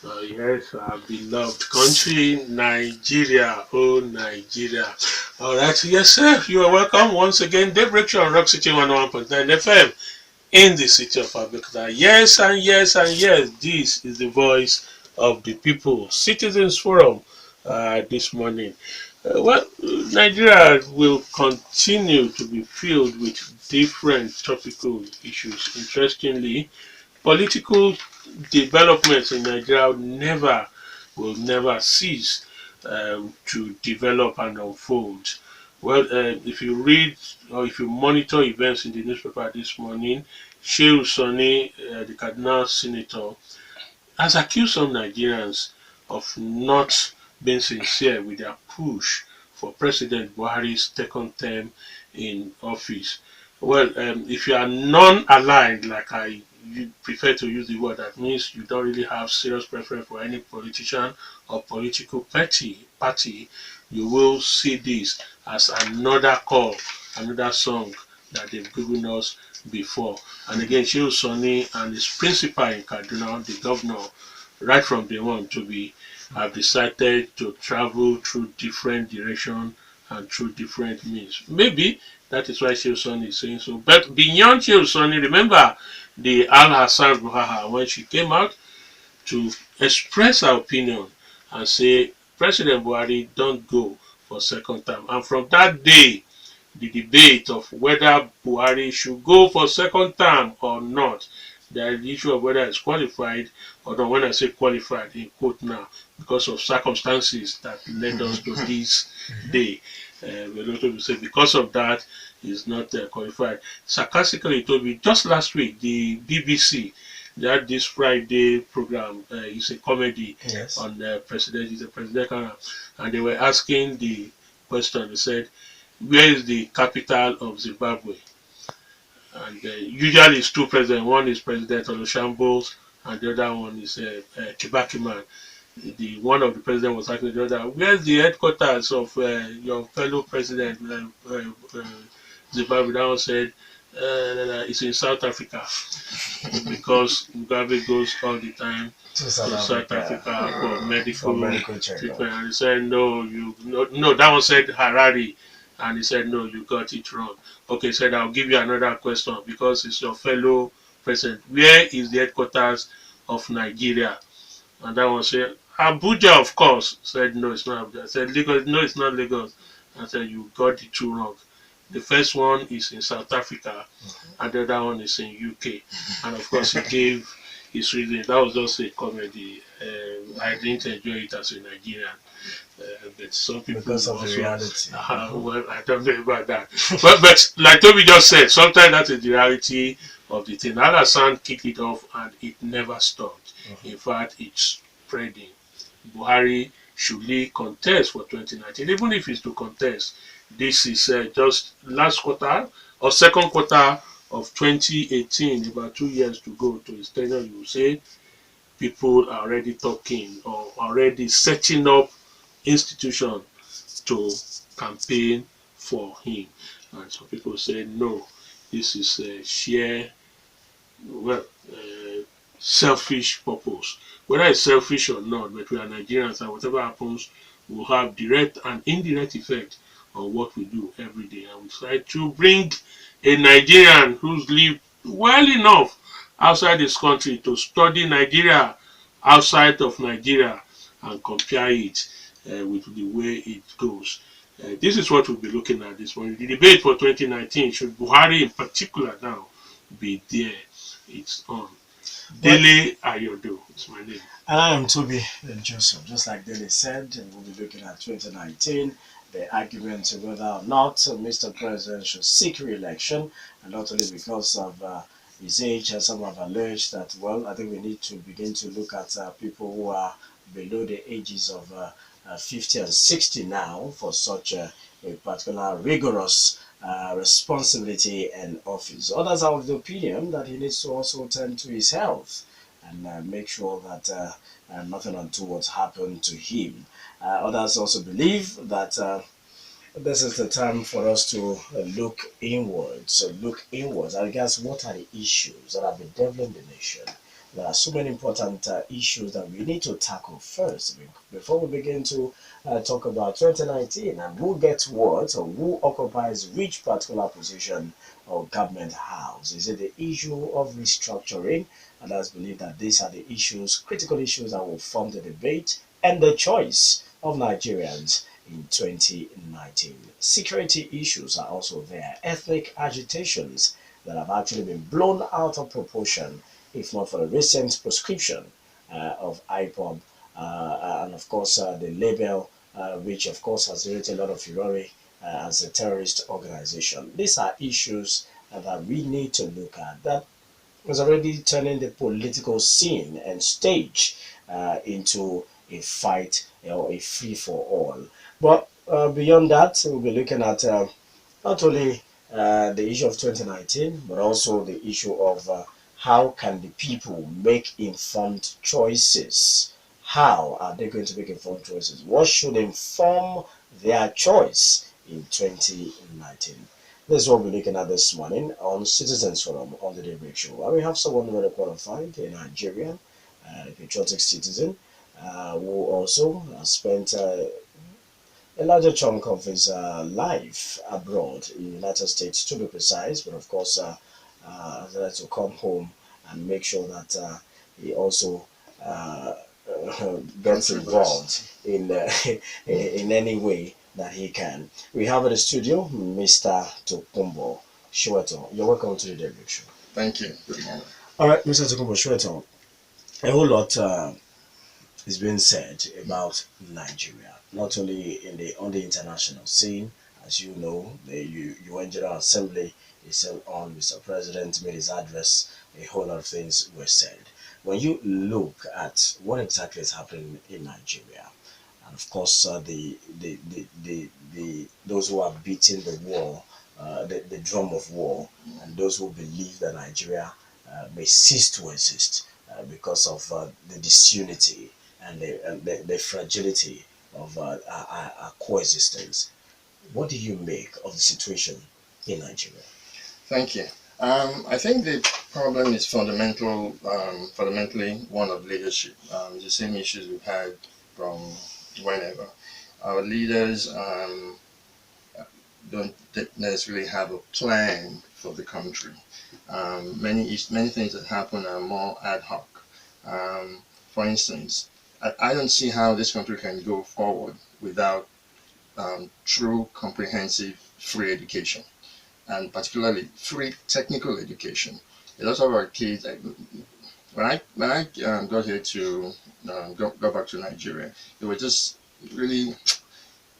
Yes, our beloved country, Nigeria. Oh, Nigeria. All right, yes, sir. You are welcome once again. Daybreak on Rock City 101.9 FM in the city of Abeokuta. Yes, and yes, and yes. This is the voice of the people. Citizens Forum this morning. Nigeria will continue to be filled with different topical issues. Interestingly, political developments in Nigeria will never cease to develop and unfold. Well, if you read or if you monitor events in the newspaper this morning, Shehu Sani, the Cardinal Senator, has accused some Nigerians of not being sincere with their push for President Buhari's second term in office. Well, if you are non-aligned, like you prefer to use the word, that means you don't really have serious preference for any politician or political party, you will see this as another call, another song that they've given us before. And again, Shehu Sani and his principal in Kaduna, the governor, right from day one, Tobi, have decided to travel through different directions and through different means. Maybe that is why Shehu Sani is saying so. But beyond Shehu Sani, remember the Al Hassan Buhaha when she came out to express her opinion and say, President Buhari, don't go for second term. And from that day, the debate of whether Buhari should go for second term or not. There is the issue of whether it's qualified, although when I say qualified, in quote now, because of circumstances that led us to this day. We're going to say because of that, he's not qualified. Sarcastically, it told me just last week, the BBC, they had this Friday program. It's a comedy on the president. It's a presidential, and they were asking the question. They said, where is the capital of Zimbabwe? And usually it's two presidents. One is President Olusegun, and the other one is Kibaki man. The one of the president was asking the other, where's the headquarters of your fellow president, Zimbabwe? That one said, it's in South Africa because Mugabe goes all the time to South Africa for medical treatment. And he said, no, that one said Harare. And he said, no, you got it wrong. Okay, he said, I'll give you another question because it's your fellow president. Where is the headquarters of Nigeria? And that one said, Abuja, of course. Said, no, it's not Abuja. I said, Lagos. No, it's not Lagos. I said, you got it too wrong. The first one is in South Africa, and the other one is in UK. And of course, he gave his reason. That was just a comedy. I didn't enjoy it as a Nigerian. But some people because of also, the reality. Well, I don't know about that. but like Toby just said, sometimes that is the reality of the thing. Al-Hassan kicked it off and it never stopped. In fact, it's spreading. Buhari should he contest for 2019, even if it's to contest. This is just last quarter or second quarter of 2018, about 2 years to go to his tenure. You will say people are already talking or already setting up institution to campaign for him. And some people say no, this is a sheer, well, selfish purpose. Whether it's selfish or not, but we are Nigerians and whatever happens will have direct and indirect effect on what we do every day. And we try to bring a Nigerian who's lived well enough outside this country to study Nigeria outside of Nigeria and compare it with the way it goes. This is what we'll be looking at this morning. The debate for 2019, should Buhari in particular now be there? It's on. Dele Ayodo is my name. I am Tobi Joseph. Just like Dele said, we'll be looking at 2019, the argument of whether or not Mr. President should seek re-election, and not only because of his age, as some have alleged that, well, I think we need to begin to look at people who are below the ages of 50 and 60 now for such a particular rigorous responsibility and office. Others are of the opinion that he needs to also tend to his health and make sure that nothing untoward happened to him. Others also believe that this is the time for us to look inwards. I guess what are the issues that have been deviling the nation? there are so many important issues that we need to tackle first before we begin to talk about 2019 and who gets what or who occupies which particular position or government house. Is it the issue of restructuring? And I believe that these are the issues, critical issues that will form the debate and the choice of Nigerians in 2019. Security issues are also there, ethnic agitations that have actually been blown out of proportion, if not for the recent proscription of IPOB, and of course the label, which of course has created a lot of furore as a terrorist organization. These are issues that we need to look at. That was already turning the political scene and stage into a fight or a free for all. But beyond that, we'll be looking at not only the issue of 2019, but also the issue of how can the people make informed choices? How are they going to make informed choices? What should inform their choice in 2019? This is what we're looking at this morning on Citizens Forum on the Daybreak Show. And we have someone very qualified, a Nigerian, a patriotic citizen, who also spent a larger chunk of his life abroad in the United States, to be precise, but of course, to come home and make sure that he also uh, gets involved in in any way that he can. We have in the studio Mr. Tokunbo Soetan. You're welcome to the Daybreak Show. Thank you. Good morning. All right, Mr. Tokunbo Soetan. A whole lot is being said about Nigeria, not only in the on the international scene. As you know, the UN General Assembly is still on. Mr. President made his address. A whole lot of things were said. When you look at what exactly is happening in Nigeria, and of course the those who are beating the war, the drum of war, and those who believe that Nigeria may cease to exist because of the disunity and the fragility of our coexistence. What do you make of the situation in Nigeria? Thank you. I think the problem is fundamentally one of leadership. The same issues we've had from whenever. Our leaders don't necessarily have a plan for the country. Many things that happen are more ad hoc. For instance, I don't see how this country can go forward without true, comprehensive, free education, and particularly free technical education. A lot of our kids, when I got here to go back to Nigeria, it was just really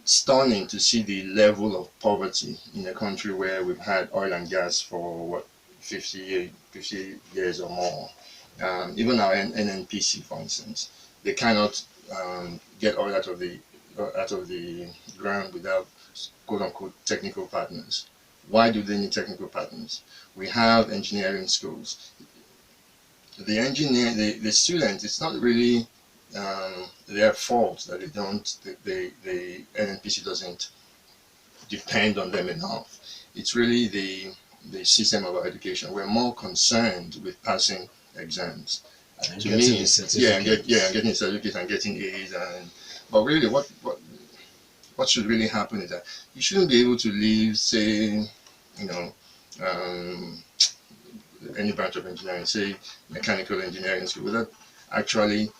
stunning to see the level of poverty in a country where we've had oil and gas for what 50 years or more. Even our NNPC, for instance, they cannot get oil out of the ground without quote unquote technical partners. Why do they need technical partners? We have engineering schools. The students, it's not really their fault that the NNPC doesn't depend on them enough. It's really the system of our education. We're more concerned with passing exams. And To getting me, the certificate. and getting certificates and getting A's, but really, what should really happen is that you shouldn't be able to leave, say, you know, um, any branch of engineering, say mechanical engineering school, without actually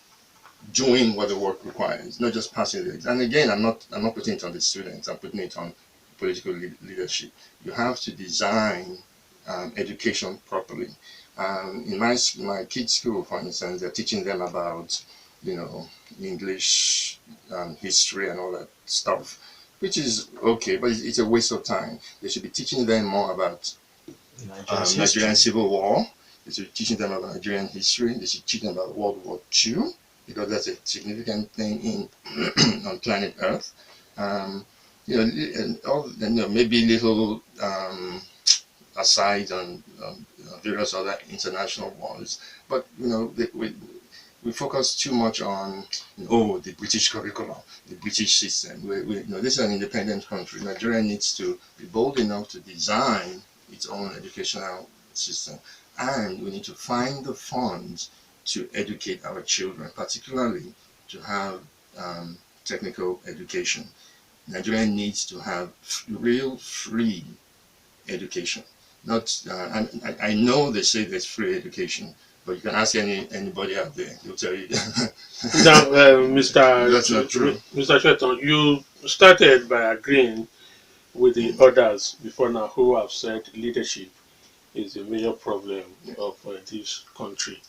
doing what the work requires, not just passing the exam. And again, I'm not putting it on the students. I'm putting it on political leadership. You have to design education properly. In my kids' school, for instance, they're teaching them about, you know, English, history, and all that stuff, which is okay, but it's a waste of time. They should be teaching them more about Nigerian Civil War. They should be teaching them about Nigerian history. They should teach them about World War II, because that's a significant thing in on planet Earth. Maybe little aside on various other international wars, but we focus too much on the British curriculum, the British system. This is an independent country. Nigeria needs to be bold enough to design its own educational system, and we need to find the funds to educate our children, particularly to have technical education. Nigeria needs to have real free education. Not, I know they say there's free education, but you can ask anybody out there, they'll tell you Now, Mr. that's not true. Mr. Soetan, you started by agreeing with the others before now who have said leadership is a major problem of this country.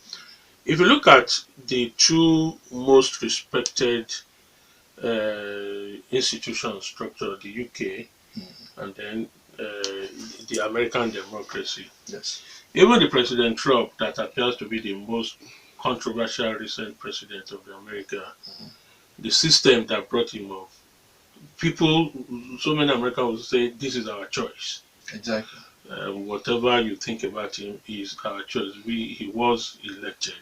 If you look at the two most respected institution structure, the UK and then the American democracy. Yes. Even the President Trump, that appears to be the most controversial recent president of America, the system that brought him up, people, so many Americans will say, this is our choice. Exactly. Whatever you think about him is our choice. He was elected.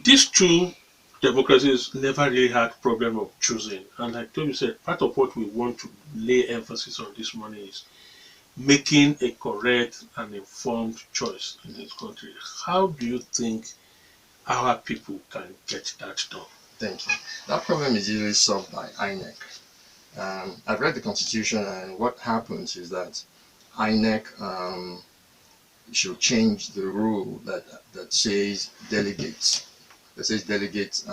These two democracies never really had problem of choosing. And like Toby said, part of what we want to lay emphasis on this morning is making a correct and informed choice in this country. How do you think our people can get that done? Thank you. That problem is usually solved by INEC. I've read the Constitution, and what happens is that INEC should change the rule that says delegates. That says delegates.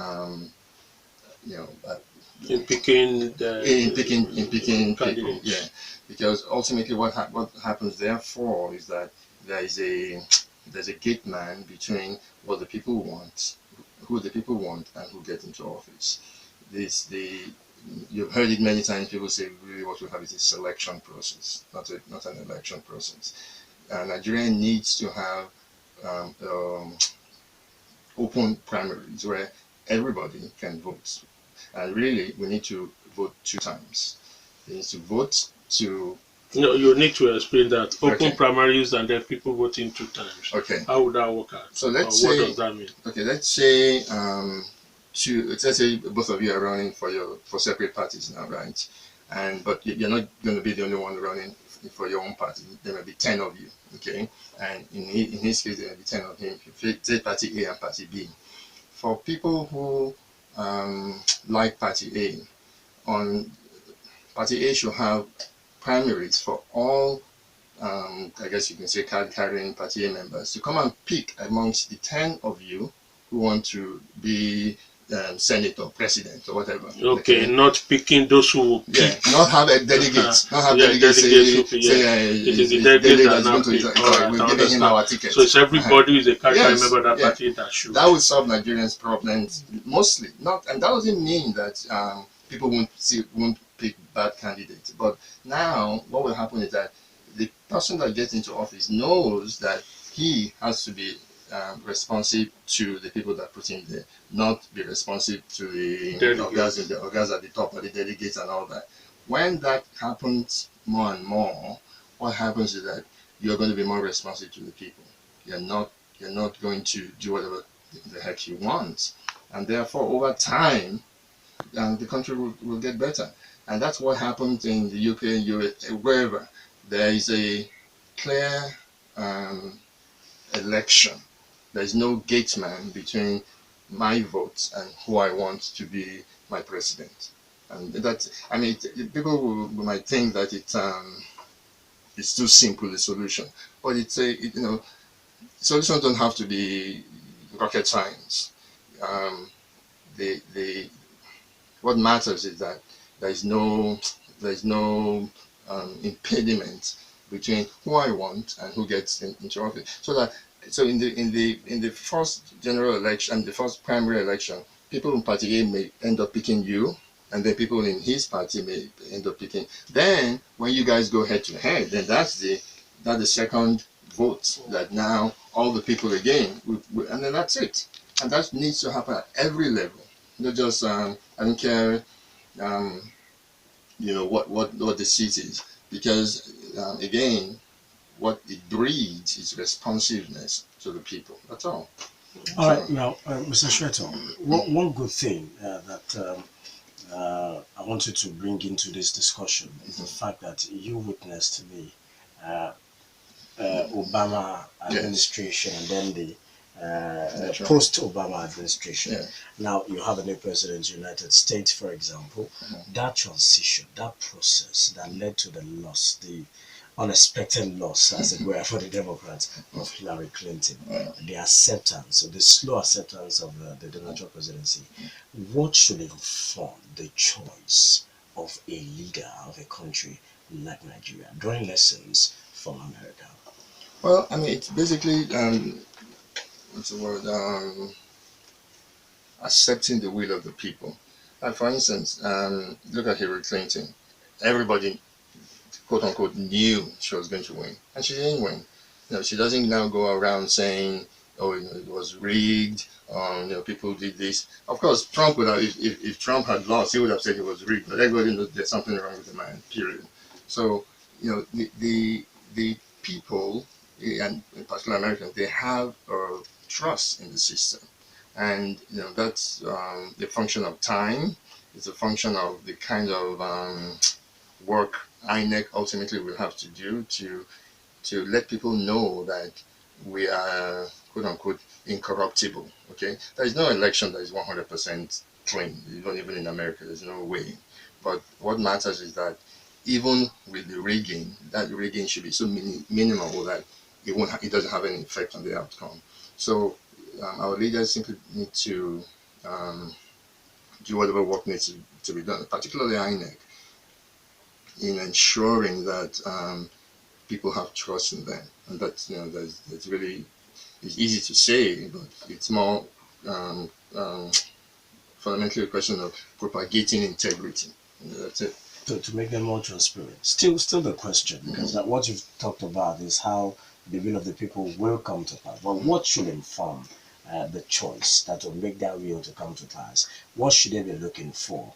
In picking picking people, candidates. yeah, because ultimately what happens therefore is that there's a gate man between what the people want, who the people want, and who get into office. You've heard it many times. People say really what we have is a selection process, not an election process. Nigeria needs to have open primaries where everybody can vote. And really, we need to vote 2 times. We need to vote to... No, you need to explain that. Open Okay. primaries and then people voting 2 times. Okay. How would that work out? So let's what say... does that mean? Okay, let's say let's say both of you are running for separate parties now, right? But you're not going to be the only one running for your own party. There may be 10 of you, okay? And in his case, there may be 10 of him. Say party A and party B. For people who like party A, party A should have primaries for all, I guess you can say, card-carrying party A members to come and pick amongst the 10 of you who want to be senator, president, or whatever. Okay, not picking those who will pick. Yeah, not have a delegate. Not have delegates say, it is the delegate that's going to pick. we're giving him our ticket. So it's everybody who is a card-carrying Yes, member of that yeah. party that should. That would solve Nigerians' problems mostly. And that doesn't mean that people won't pick bad candidates. But now, what will happen is that the person that gets into office knows that he has to be responsive to the people that put him there, not be responsive to the organs at the top, or the delegates and all that. When that happens more and more, what happens is that you're going to be more responsive to the people. You're not going to do whatever the heck you want, and therefore over time the country will get better. And that's what happens in the UK and US, wherever there is a clear election. There is no gate man between my vote and who I want to be my president. And people might think that it's too simple a solution, but solutions don't have to be rocket science. What matters is that there is no impediment between who I want and who gets into office. So in the first general election, the first primary election, people in party A may end up picking you, and then people in his party may end up picking. Then when you guys go head to head, then that's the second vote, that now all the people again, and then that's it. And that needs to happen at every level, not just I don't care, what the seat is, because again, what it breeds is responsiveness to the people. That's all. All right, now, Mr. Soetan, one good thing that I wanted to bring into this discussion is the fact that you witnessed the Obama administration and then the That's right. post-Obama administration. Yeah. Now you have a new president in the United States, for example. That transition, that process that led to the loss, the unexpected loss, as it were, for the Democrats of Hillary Clinton, the acceptance, or the slow acceptance of the Donald Trump presidency. What should inform the choice of a leader of a country like Nigeria, drawing lessons from America? Well, I mean, it's basically what's the word? Accepting the will of the people. For instance, look at Hillary Clinton. Everybody, quote unquote, knew she was going to win, and she didn't win. She doesn't now go around saying, "Oh, it was rigged." People did this. Of course, Trump would have. If Trump had lost, he would have said it was rigged. But everybody knows there's something wrong with the man. Period. So, the people, and in particular Americans, they have trust in the system, and that's the function of time. It's a function of the kind of work INEC ultimately will have to do to let people know that we are, quote unquote, incorruptible. Okay, there is no election that is 100% clean. Even in America, there's no way. But what matters is that even with the rigging, that rigging should be so minimal that it doesn't have any effect on the outcome. So our leaders simply need to um, do whatever work needs to be done, particularly INEC, in ensuring that people have trust in them, and that's really, it's easy to say, but it's more um, um, fundamentally a question of propagating integrity. That's it. To make them more transparent. Still the question, because that what you've talked about is how the will of the people will come to pass. But what should inform the choice that will make that will to come to pass? What should they be looking for?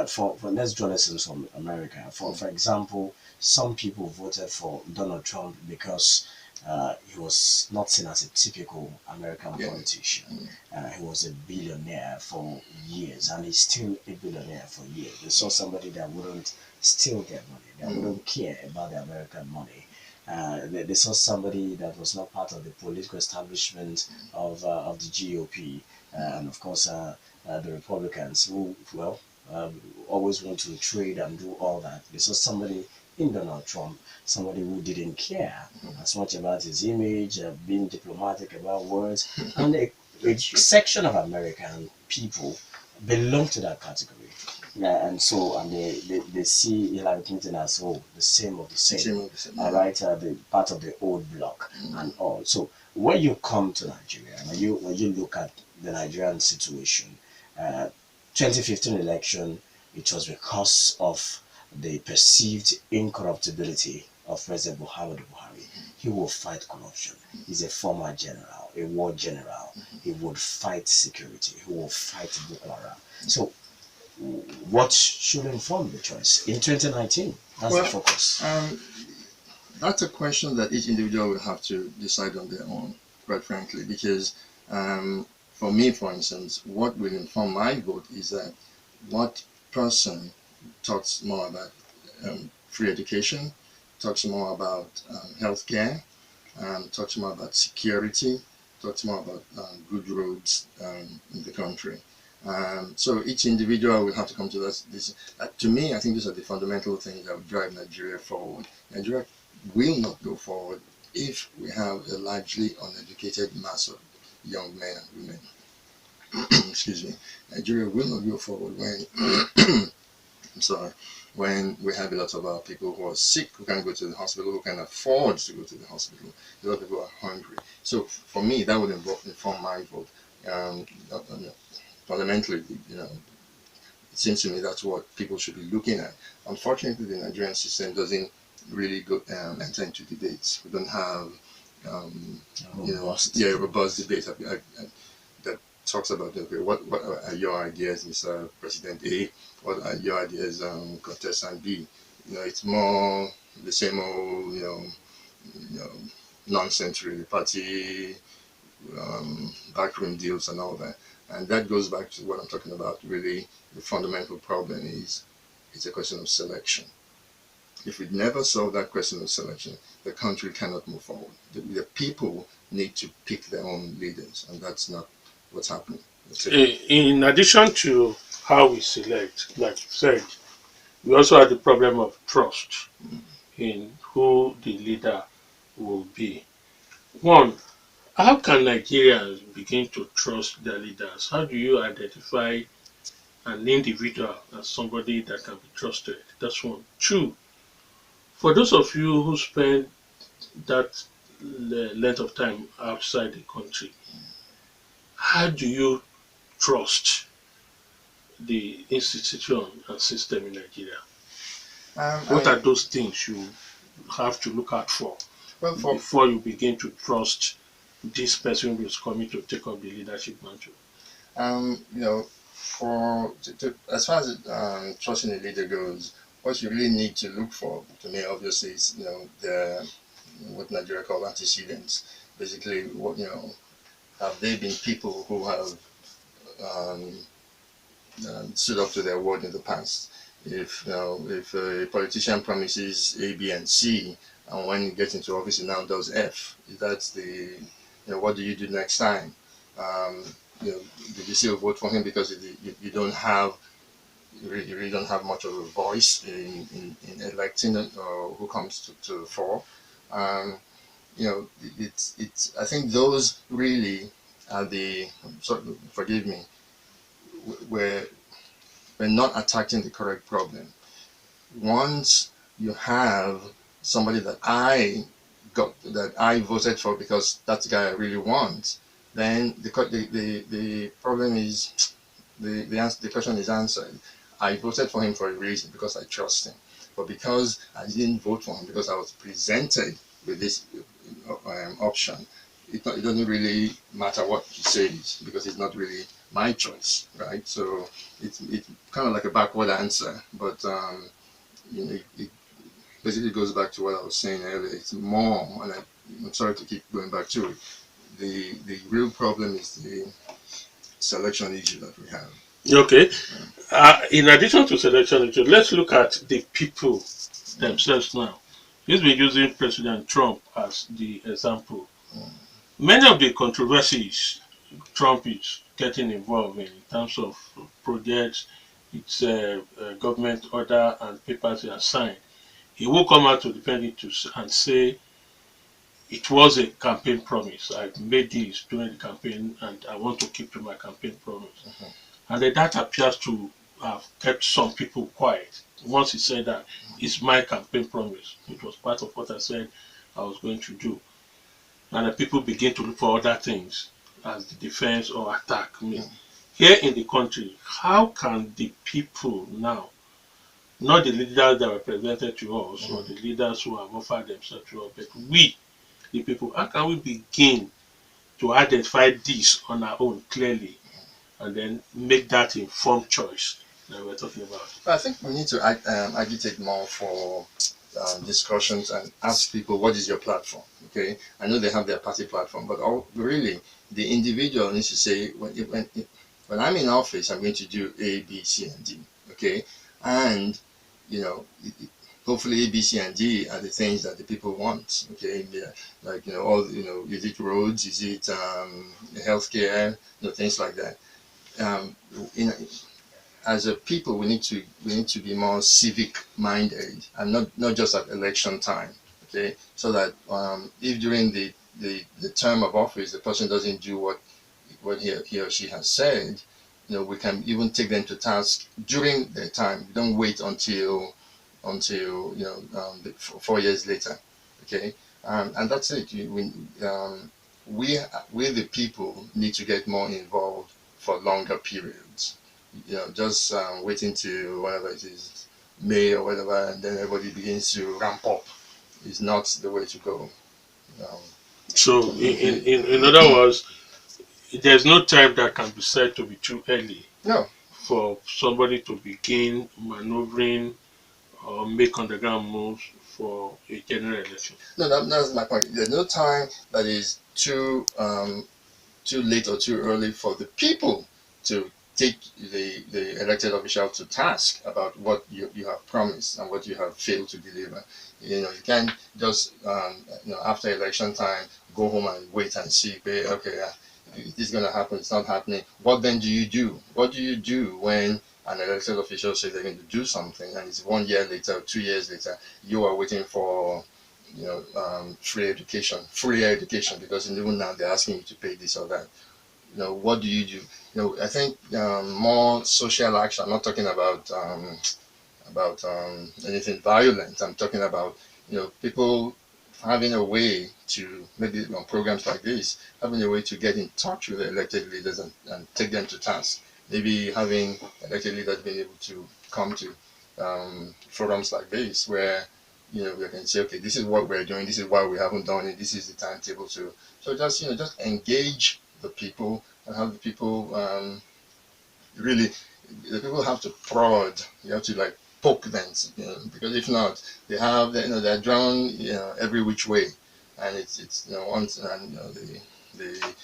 For let's draw lessons from America. For example, some people voted for Donald Trump because he was not seen as a typical American politician. He was a billionaire for years, and he's still a billionaire for years. They saw somebody that wouldn't steal their money, that wouldn't care about the American money. They saw somebody that was not part of the political establishment of the GOP, and of course the Republicans, who always want to trade and do all that. They saw somebody in Donald Trump, somebody who didn't care as much about his image, being diplomatic about words, and a section of American people belong to that category. And they see Hillary Clinton as the same of the same, all right, the part of the old bloc and all. So when you come to Nigeria, when you look at the Nigerian situation, uh, 2015 election, it was because of the perceived incorruptibility of President Muhammadu Buhari. He will fight corruption. He's a former general, a war general. He would fight security. He will fight Boko Haram. So what should inform the choice in 2019? That's the focus. That's a question that each individual will have to decide on their own, quite frankly, because for me, for instance, what will inform my vote is that what person talks more about free education, talks more about healthcare, talks more about security, talks more about good roads in the country. So each individual will have to come to this. To me, I think these are the fundamental things that will drive Nigeria forward. Nigeria will not go forward if we have a largely uneducated mass of young men and women. Excuse me. Nigeria will not go forward when I'm sorry, when we have a lot of our people who are sick, who can't go to the hospital, who can afford to go to the hospital. A lot of people are hungry. So for me, that would inform my vote. Um, Fundamentally, it seems to me that's what people should be looking at. Unfortunately, the Nigerian system doesn't really go enter into debates. We don't have, robust debate that talks about, okay, what are your ideas, Mr. President A? What are your ideas, contestant B? It's more the same old, you know nonsense, really, party backroom deals and all that. And that goes back to what I'm talking about. Really, the fundamental problem is it's a question of selection. If we never solve that question of selection, the country cannot move forward. The people need to pick their own leaders, and that's not what's happening. In addition to how we select, like you said, we also have the problem of trust in who the leader will be. One, how can Nigerians begin to trust their leaders? How do you identify an individual as somebody that can be trusted? That's one. Two, for those of you who spend that length of time outside the country, how do you trust the institution and system in Nigeria? What are those things you have to look out for Well, for before you begin to trust this person who is coming to take up the leadership mantle? you know, as far as trusting a leader goes, what you really need to look for, to me, obviously, is the what Nigeria call antecedents. Basically, what have they been people who have um, stood up to their word in the past? If a politician promises A, B, and C, and when he gets into office, he now does F, that's what do you do next time? Um, did you still vote for him because you don't have you really don't have much of a voice in electing who comes to the fore? Um, it's I think those really are the forgive me, where we're not attacking the correct problem. Once you have somebody that I voted for because that's the guy I really want, then the problem is the question is answered. I voted for him for a reason, because I trust him. But because I didn't vote for him because I was presented with this option, it doesn't really matter what he says, because it's not really my choice, right? So it's kind of like a backward answer, but it basically goes back to what I was saying earlier. It's more, and I'm sorry to keep going back to it. The real problem is the selection issue that we have. Okay. In addition to selection, let's look at the people themselves now. He's been using President Trump as the example. Many of the controversies Trump is getting involved in terms of projects, its government order and papers he has signed, he will come out to defend it and say it was a campaign promise. I made this during the campaign and I want to keep to my campaign promise. And that appears to have kept some people quiet. Once he said that, it's my campaign promise. It was part of what I said I was going to do. And the people begin to look for other things as the defense or attack me. Here in the country, how can the people now, not the leaders that were presented to us or the leaders who have offered themselves to us, but we, the people, how can we begin to identify this on our own clearly and then make that informed choice that we're talking about? I think we need to agitate more for discussions and ask people, what is your platform? Okay, I know they have their party platform, but really the individual needs to say, when I'm in office, I'm going to do A, B, C, and D. Okay, and hopefully A, B, C, and D are the things that the people want. Okay, like all is it roads, is it healthcare, things like that. Um, in, as a people, we need to be more civic minded, and not just at election time. Okay, so that if during the term of office the person doesn't do what he or she has said, we can even take them to task during their time. We don't wait until 4 years later. Okay, and that's it. We the people need to get more involved for longer periods. Just waiting to whatever it is, May or whatever, and then everybody begins to ramp up is not the way to go. Um, So, in other words, there's no time that can be said to be too early no, for somebody to begin maneuvering or make underground moves for a general election. no, that's my point. There's no time that is too late or too early for the people to take the elected official to task about what you have promised and what you have failed to deliver. You can't just after election time go home and wait and see, okay, this is going to happen, it's not happening. What then do you do? What do you do when an elected official says they're going to do something and it's 1 year later, 2 years later, you are waiting for free education because even now they're asking you to pay this or that. What do you do? I think more social action. I'm not talking about anything violent. I'm talking about people having a way to, maybe on programs like this, having a way to get in touch with the elected leaders and take them to task. Maybe having elected leaders being able to come to forums like this where we can say, okay, this is what we're doing, this is why we haven't done it, this is the timetable to. So just engage the people and have the people really, the people have to prod. You have to like poke them, because if not, they're drawn every which way, and it's once and the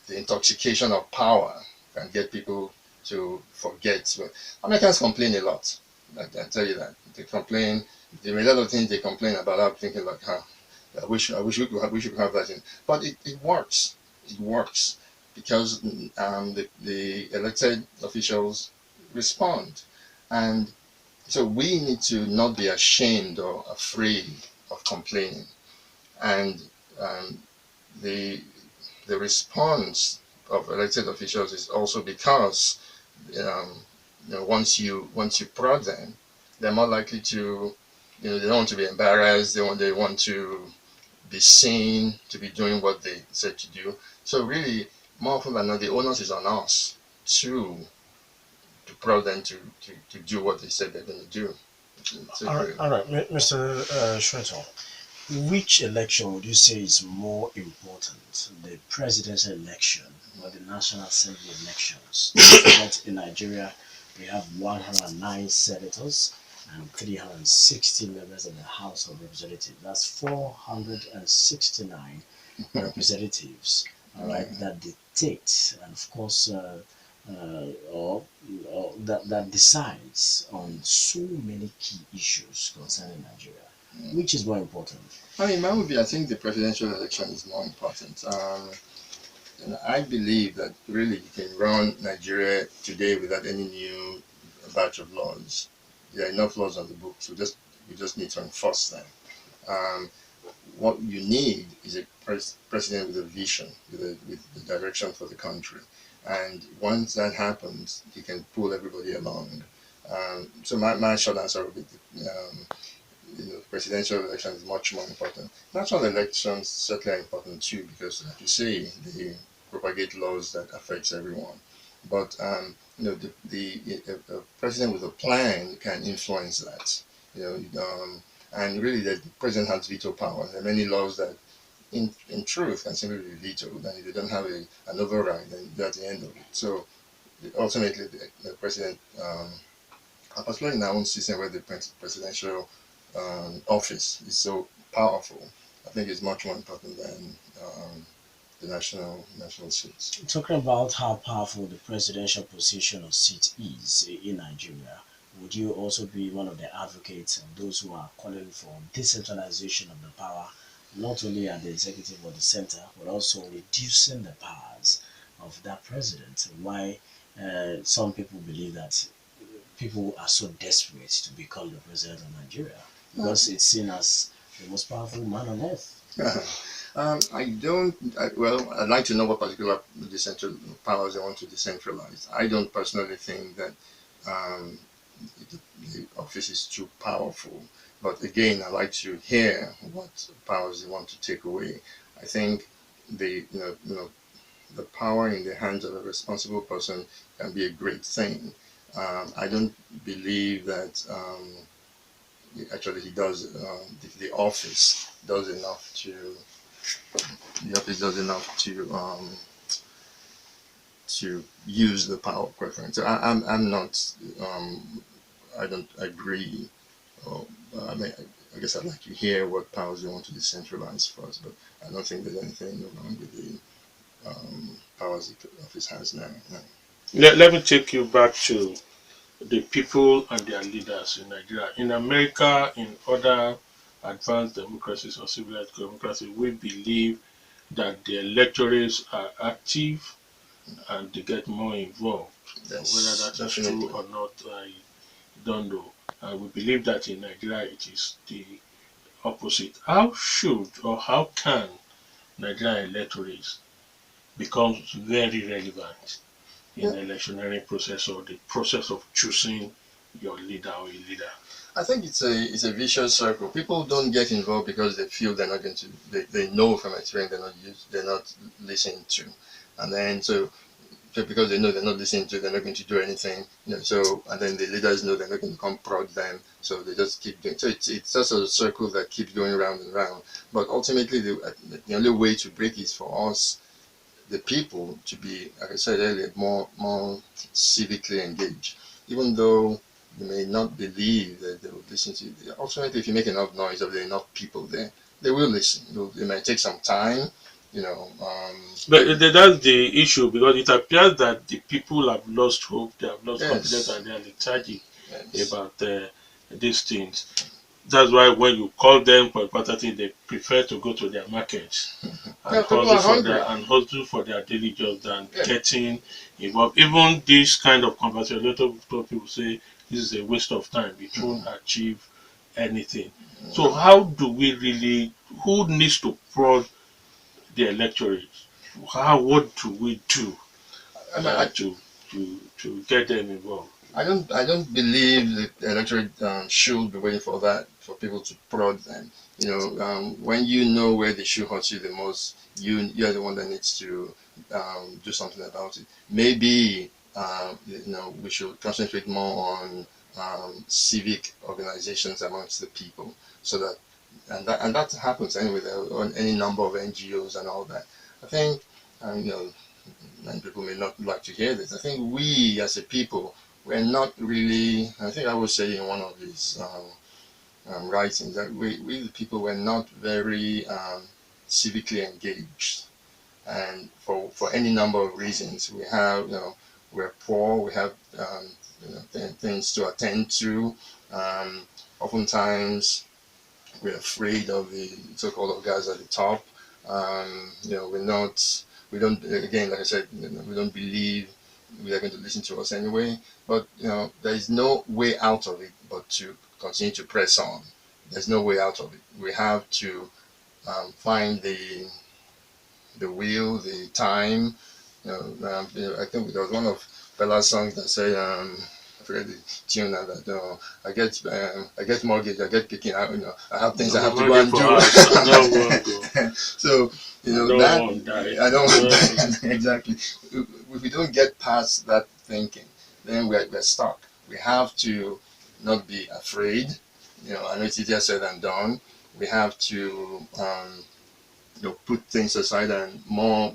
intoxication of power can get people to forget. But Americans complain a lot. I can tell you that they complain. There are a lot of things they complain about. I'm thinking like, I wish we could have that in. But it works. It works because the elected officials respond, and so we need to not be ashamed or afraid of complaining. And um, the the response of elected officials is also because um, once you prod them, they're more likely to, they don't want to be embarrassed. They want to be seen to be doing what they said to do. So really, more often than not, the onus is on us to prod them to do what they said they're going to do. All right, Mr. Shweto, which election would you say is more important, the presidential election or the National Assembly elections? That in Nigeria, we have 109 senators and 360 members of the House of Representatives. That's 469 representatives, all right, that dictate and, of course, that decides on so many key issues concerning Nigeria. Which is more important? I mean, I think the presidential election is more important. And I believe that really you can run Nigeria today without any new batch of laws. There are enough laws on the books. We just need to enforce them. Um, what you need is a president with a vision, with the direction for the country. And once that happens, he can pull everybody along. So my short answer would be, presidential election is much more important. National elections certainly are important too because, like you say, they propagate laws that affects everyone. But the president with a plan can influence that. And really, the president has veto power. There are many laws that, in truth, can simply be vetoed, and if they don't have an override, then that's the end of it. So ultimately, the president, particularly in our own system where the presidential office is so powerful, I think it's much more important than the national seats. Talking about how powerful the presidential position or seat is in Nigeria, would you also be one of the advocates of those who are calling for decentralization of the power, not only at the executive or the center, but also reducing the powers of that president? Why some people believe that people are so desperate to become the president of Nigeria because it's seen as the most powerful man on earth. I don't. Well, I'd like to know what particular decentral powers they want to decentralize. I don't personally think that um, the office is too powerful. But again, I like to hear what powers they want to take away. I think the the power in the hands of a responsible person can be a great thing. I don't believe that actually he does. The office does enough to. The office does enough to use the power preference. So I'm not. I don't agree. Or, I mean, I guess I'd like to hear what powers they want to decentralize first, but I don't think there's anything wrong with the powers the office has now. No. Let me take you back to the people and their leaders in Nigeria. In America, in other advanced democracies or civilized democracies, we believe that the electorates are active and they get more involved. Whether Yes, that is true definitely. or not, I don't know. We believe that in Nigeria it is the opposite. How should or how can Nigerian electorates become very relevant in Yeah, the electioneering process or the process of choosing your leader or a leader? I think it's a vicious circle. People don't get involved because they feel they're not going to. They know from experience they're not listened to, and then so because they know they're not listening to, they're not going to do anything. So and then the leaders know they're not going to come prod them, so they just keep doing. So it's just a circle that keeps going round and round. But ultimately, the only way to break is for us, the people, to be, like I said earlier, more civically engaged. Even though you may not believe that they will listen to you, ultimately, if you make enough noise, if there are enough people there, they will listen. It might take some time, you know. But that's the issue because it appears that the people have lost hope, they have lost confidence, Yes, and they are lethargic yes. about these things. That's why when you call them for important thing, they prefer to go to their markets Yeah, and people hustle are for hungry. their daily jobs than Yeah. getting involved. Even this kind of conversation, a lot of people say this is a waste of time. It won't achieve anything. So how do we really? Who needs to prod the electorate? What do we do I mean, uh, to to get them involved? I don't believe the electorate should be waiting for that for people to prod them. When you know where the shoe hurts you the most, you're the one that needs to do something about it. Maybe we should concentrate more on civic organizations amongst the people, so that and that happens anyway. There are on any number of NGOs and all that. I think, and people may not like to hear this. I think we as a people, we're not really, I think I would say in one of his writings, that we the people were not very civically engaged. And for any number of reasons, we're poor, we have things to attend to. Um, Oftentimes, we're afraid of the so-called guys at the top. We don't, again, like I said, we don't believe we are going to listen to us anyway. But, there is no way out of it but to continue to press on. There's no way out of it. We have to find the will, the time. I think there was one of Bella's songs that said, I forget the tune now, that I get mortgage, I get picking out, I have things No I more have to go money and for do. house. I don't want to go. So I don't that want to die. I don't want that. Exactly. If we don't get past that thinking, then we're stuck. We have to not be afraid. I know it's easier said than done. We have to put things aside and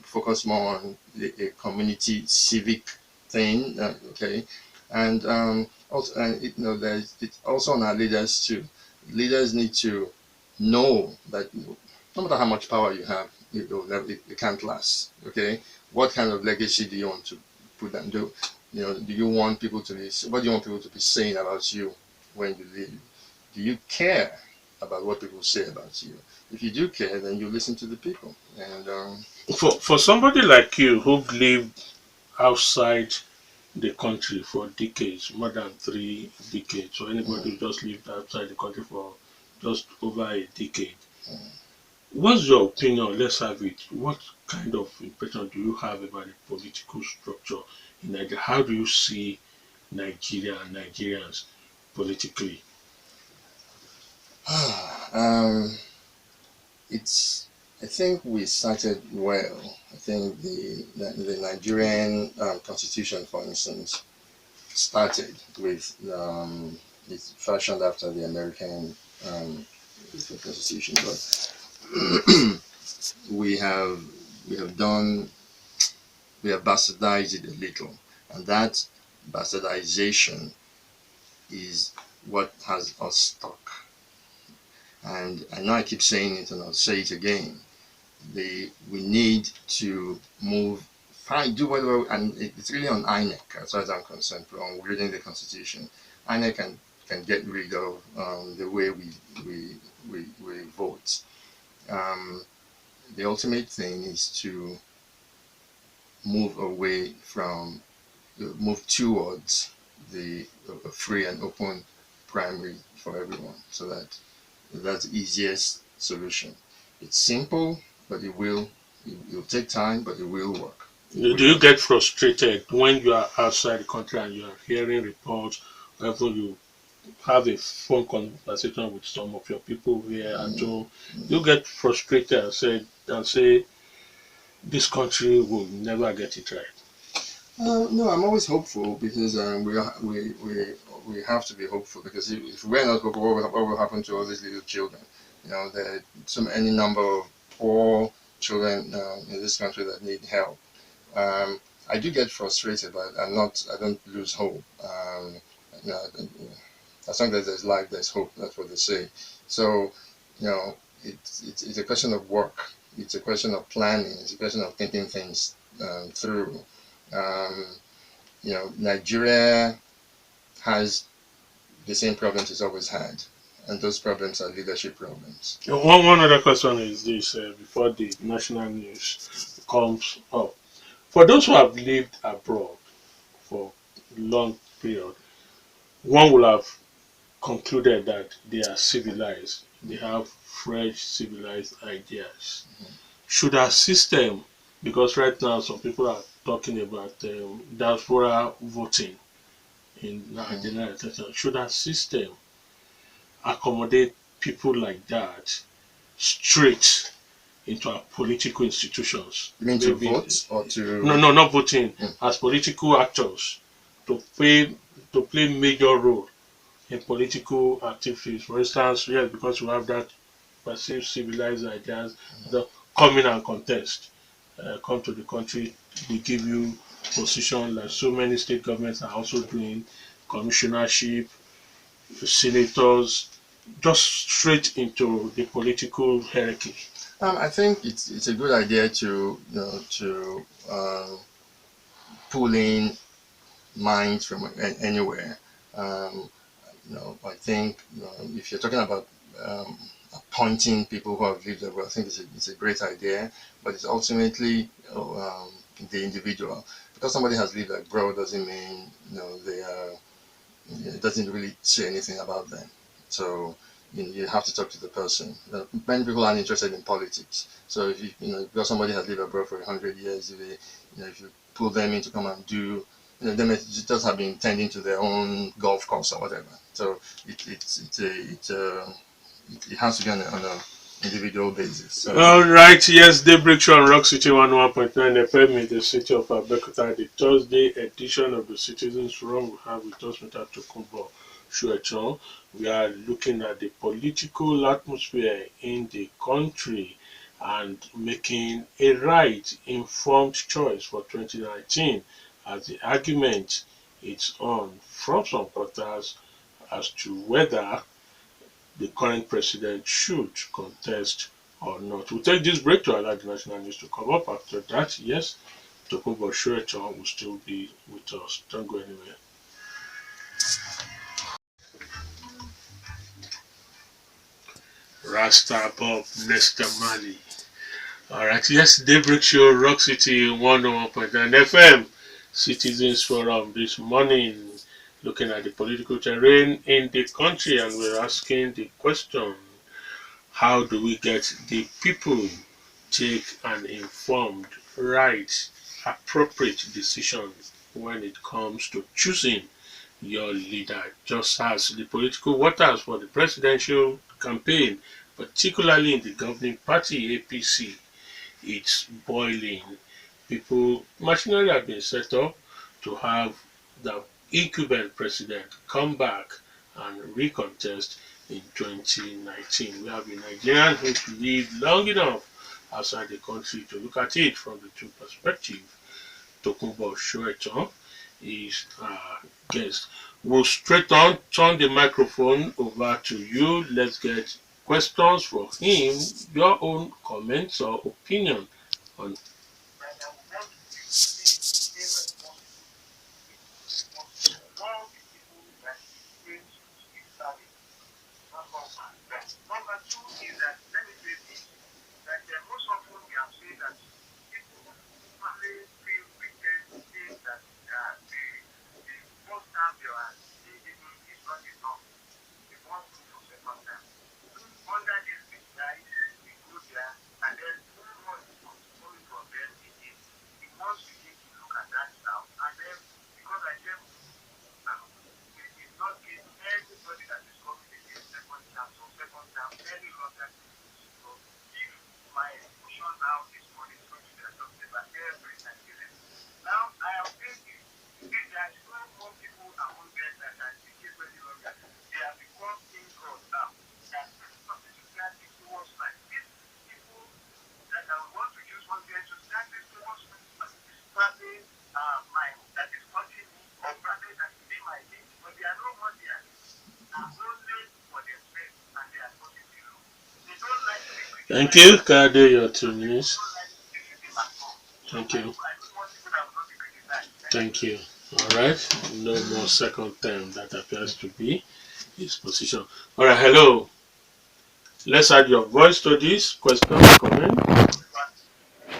focus more on a community civic thing. Okay, and also, it's also on our leaders too. Leaders need to know that no matter how much power you have, it can't last. Okay, what kind of legacy do you want to put and do? Do you want people to be? What do you want people to be saying about you when you leave? Do you care about what people say about you? If you do care, then you listen to the people. And For somebody like you who've lived outside the country for decades, more than 3 decades, or anybody who mm, just lived outside the country for just over a decade, what's your opinion? Let's have it. What kind of impression do you have about the political structure in Nigeria? How do you see Nigeria and Nigerians politically? um, it's. I think we started well. I think the Nigerian constitution, for instance, started with it's fashioned after the American constitution, but we have we have done we have bastardized it a little, and that bastardization is what has us stuck. And I know I keep saying it, and I'll say it again. We need to move fine, do whatever, and it's really on INEC as far as I'm concerned, on reading the Constitution. INEC can get rid of the way we vote. The ultimate thing is to move away from, move towards the free and open primary for everyone, so that's the easiest solution. It's simple, but it'll take time, but it will work. Do you get frustrated when you are outside the country and you are hearing reports, whenever you have a phone conversation with some of your people here at home? You get frustrated and say this country will never get it right. No, I'm always hopeful because we have to be hopeful, because if we're not hopeful, what will happen to all these little children? There are so many number of poor children in this country that need help. I do get frustrated, but I don't lose hope. You know, as long as there's life, there's hope. That's what they say. So, it's a question of work. It's a question of planning. It's a question of thinking things through. Um, Nigeria has the same problems it's always had, and those problems are leadership problems. One other question is this: before the national news comes up, for those who have lived abroad for a long period, one will have concluded that they are civilized. They have fresh civilized ideas. Should our system, because right now some people are talking about diaspora voting in Nigeria, should our system accommodate people like that straight into our political institutions? You mean to vote or to? No, not voting, as political actors to play major role in political activities. For instance, yes, because we have that perceived civilized ideas, the come in and contest, come to the country, they give you position like so many state governments are also doing, commissionership, senators, just straight into the political hierarchy. I think it's a good idea to pull in minds from anywhere. Um, I think if you're talking about appointing people who have lived abroad, I think it's a great idea, but it's ultimately the individual. Because somebody has lived abroad doesn't mean they are. It doesn't really say anything about them. So you have to talk to the person. Many people aren't interested in politics. So if because somebody has lived abroad for 100 years, if you pull them in to come and do, they may just have been tending to their own golf course or whatever. So it has to be on a individual basis. So, All right, yes, Daybreak show on Rock City 101.9 FM in the city of Abeokuta, the Thursday edition of the Citizens Forum. We have with us Mr. Tokunbo Soetan. We are looking at the political atmosphere in the country and making a right, informed choice for 2019, as the argument is on from some quarters as to whether the current president should contest or not. We'll take this break to allow the national news to come up. After that, yes, Tokunbo Soetan will still be with us. Don't go anywhere. Rasta Bob Nesta Mali. Alright, yes, Daybreak Show, Rock City 101.9 FM, Citizens Forum this morning, looking at the political terrain in the country, and we're asking the question: how do we get the people take an informed, right, appropriate decision when it comes to choosing your leader? Just as the political waters for the presidential campaign, particularly in the governing party APC, it's boiling. People, machinery have been set up to have the incumbent president come back and recontest in 2019. We have a Nigerian who's lived long enough outside the country to look at it from the two perspectives. Tokunbo Soetan is our guest. We'll straight on turn the microphone over to you. Let's get questions for him, your own comments or opinion on. Thank you. Can I do your 2 minutes? Thank you. Thank you. All right. No more second term. That appears to be his position. All right. Hello. Let's add your voice to this question or comment.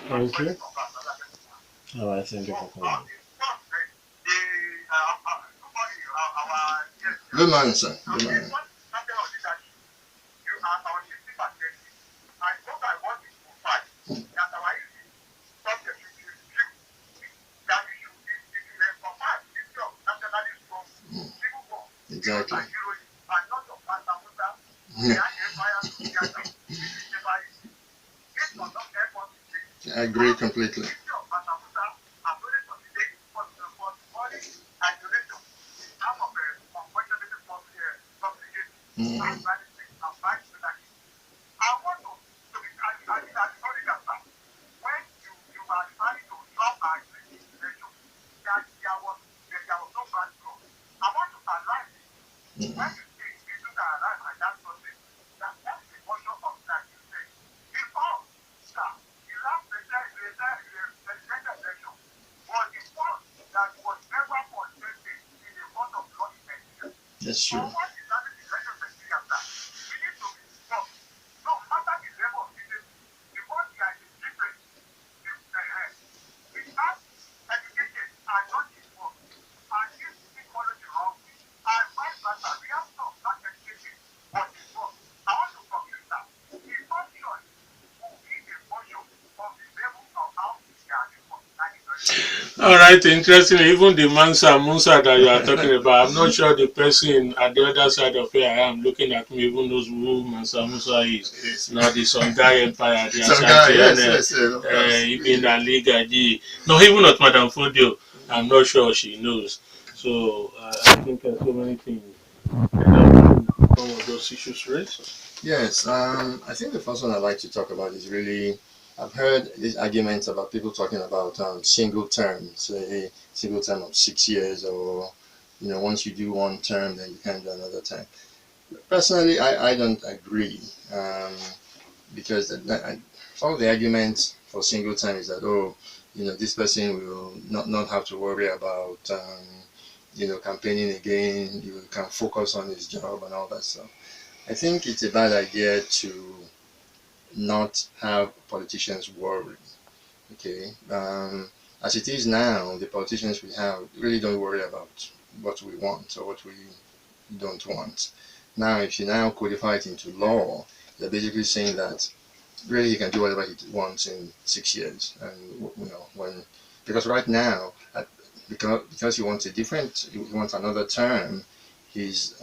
Thank you. All right, thank you for calling. Good morning, sir. Good morning. Mm, exactly. Yeah. I agree completely. Mm. Mm. That's true. All right, interesting. Even the Musa that you are talking about, I'm not sure the person at the other side of where I am looking at me even knows who Musa is. Yes. Not the Songhai Empire, the Some guy, Ashanti, yes, yes, yes, of course. Ibn Ali Gaji. No, even not Madame Fodio. I'm not sure she knows. So I think so many things. Some of those issues raised. Yes, I think the first one I'd like to talk about is really, I've heard these arguments about people talking about single term, say single term of 6 years, or once you do one term, then you can't do another term. Personally, I don't agree, because some of the arguments for single term is that, oh, this person will not have to worry about campaigning again. You can focus on his job and all that stuff. I think it's a bad idea to not have politicians worry. Okay, as it is now, the politicians we have really don't worry about what we want or what we don't want. Now, if you now codify it into law, they're basically saying that really he can do whatever he wants in 6 years, and when because right now, because he wants he wants another term, he's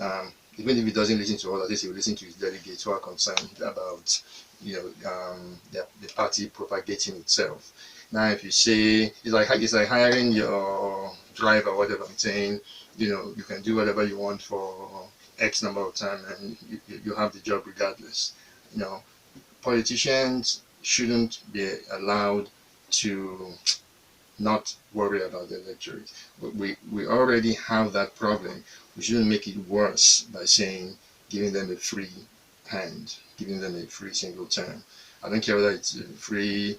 even if he doesn't listen to all of this, he will listen to his delegates who are concerned about the party propagating itself. Now, if you say it's like hiring your driver, whatever I'm saying, you can do whatever you want for X number of time, and you have the job regardless. You know, Politicians shouldn't be allowed to not worry about the electorate. We already have that problem. We shouldn't make it worse by saying giving them a free hand, giving them a free single term. I don't care whether it's free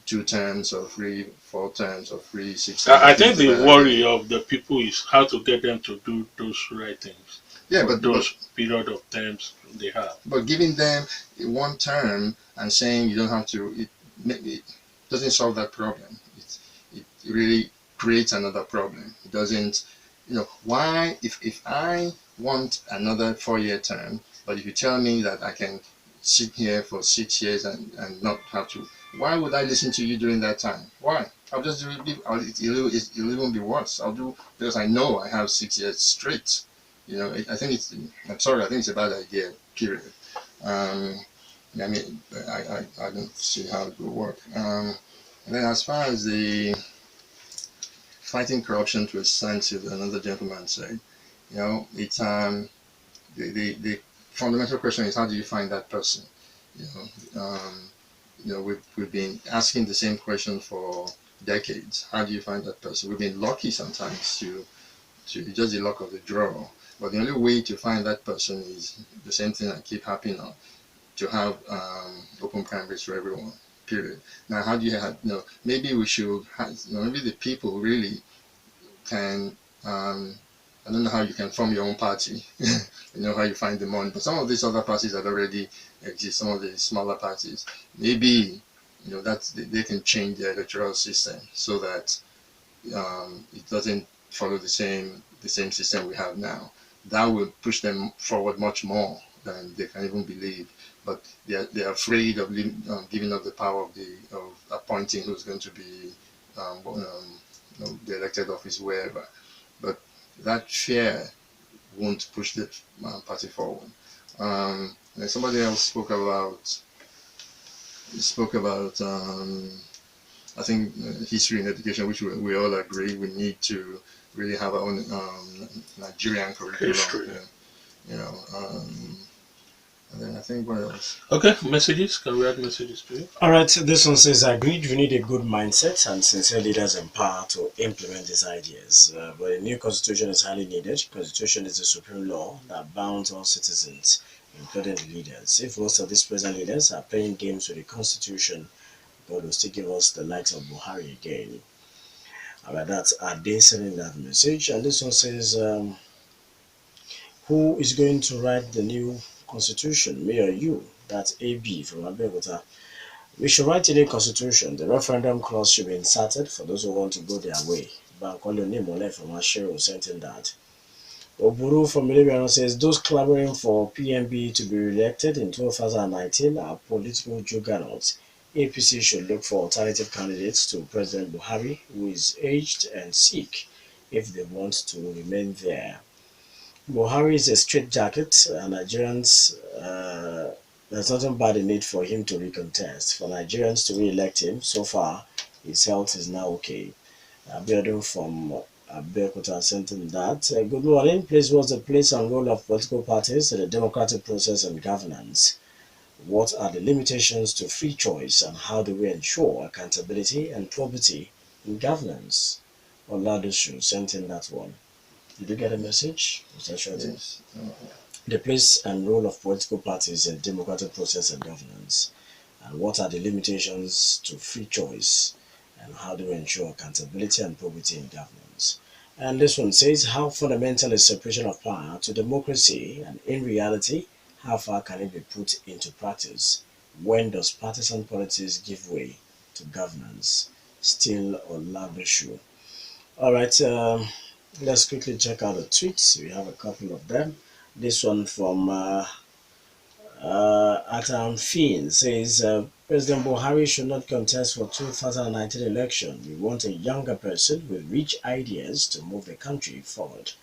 2 terms or free 4 terms or free 6 terms. I I think think it's a the bad idea. worry of the people is how to get them to do those right things Yeah, for but those period of times they have. but giving them one term and saying you don't have to, it doesn't solve that problem. It really creates another problem. It doesn't, why, if I want another 4 year term, but if you tell me that I can sit here for 6 years and not have to, why would I listen to you during that time? Why? I'll just do it, it'll even be worse. I'll do, because I know I have 6 years straight. I think I'm sorry, I think it's a bad idea, period. Um, I mean, I don't see how it will work. And then as far as the fighting corruption to a sensitive, another gentleman said, it's the fundamental question is how do you find that person? You we've been asking the same question for decades. How do you find that person? We've been lucky sometimes to just the luck of the draw. But the only way to find that person is the same thing I keep harping on. to have open primaries for everyone. Period. Now, how do you have? Maybe we should have. Maybe the people really can. I don't know how you can form your own party. How you find the money, but some of these other parties that already exist, some of the smaller parties, maybe that they can change the electoral system so that it doesn't follow the same system we have now. That will push them forward much more than they can even believe. But they're afraid of giving up the power of appointing who's going to be the elected office wherever. But that fear won't push the party forward. And somebody else spoke about I think history and education, which we all agree we need to really have our own Nigerian curriculum. History. You know, um, and then I think what else? Okay, messages. Can we add messages to it? All right, this one says, agreed, we need a good mindset and sincere leaders in power to implement these ideas. But a new constitution is highly needed. Constitution is the supreme law that bounds all citizens, including the leaders. If most of these present leaders are playing games with the constitution, God will still give us the likes of Buhari again. All right, that's Ade sending that message. And this one says, who is going to write the new constitution, me or you? That's AB from Abeokuta. We should write a new constitution. The referendum clause should be inserted for those who want to go their way. Bankole Nimole from Ashero sent in that. Oburu from Milibano says those clamoring for PMB to be re-elected in 2019 are political juggernauts. APC should look for alternative candidates to President Buhari, who is aged and sick, if they want to remain there. Buhari is a straitjacket, and Nigerians, there's nothing bad in it for him to recontest. For Nigerians to re-elect him, so far, his health is now okay. Ayodo from Abeokuta sent in that. Good morning. Please, what's the place and role of political parties in the democratic process and governance? What are the limitations to free choice, and how do we ensure accountability and probity in governance? Oladoshu sent in that one. Did you get a message, Mr. Shorty? Yes. The place and role of political parties in democratic process and governance, and what are the limitations to free choice, and how do we ensure accountability and probity in governance? And this one says, how fundamental is separation of power to democracy, and in reality, how far can it be put into practice? When does partisan politics give way to governance? Still on Labushu. All right, let's quickly check out the tweets. We have a couple of them. This one from Atam Fiend says President Buhari should not contest for 2019 election. We want a younger person with rich ideas to move the country forward.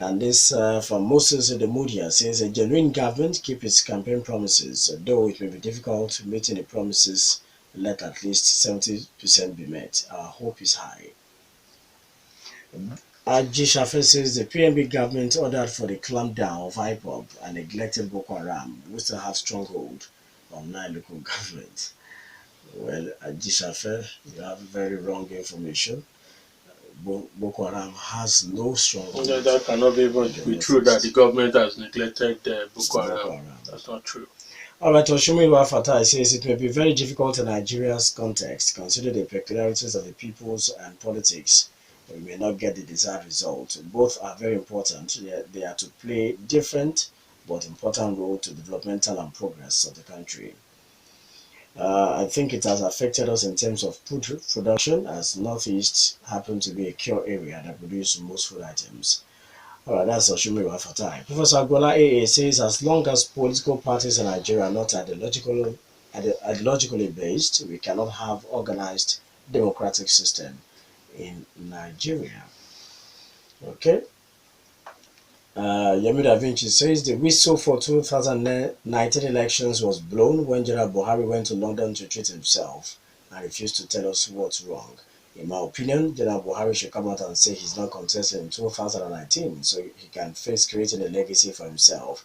And this from Moses Demudia says a genuine government keep its campaign promises, though it may be difficult meeting the promises. Let at least 70% be met. Our hope is high. Aji Shafe says the PNB government ordered for the clampdown of IPOB and neglected Boko Haram, who still have stronghold on 9 local governments. Well, Aji Shafe, you have very wrong information. Boko Haram has no stronghold. That cannot be even be true that the government has neglected Boko Haram. That's not true. All right, Oshumiwa Fatai says it may be very difficult in Nigeria's context, consider the peculiarities of the peoples and politics. We may not get the desired result. Both are very important. They are to play different but important role to developmental and progress of the country. I think it has affected us in terms of food production, as Northeast happen to be a cure area that produces most food items. Alright, that's Oshumiwa Fatai. Professor Agbola AA says as long as political parties in Nigeria are not ideologically based, we cannot have organized democratic system in Nigeria. Okay. Yemi Da Vinci says the whistle for 2019 elections was blown when General Buhari went to London to treat himself and refused to tell us what's wrong. In my opinion, General Buhari should come out and say he's not contesting in 2019 so he can face creating a legacy for himself.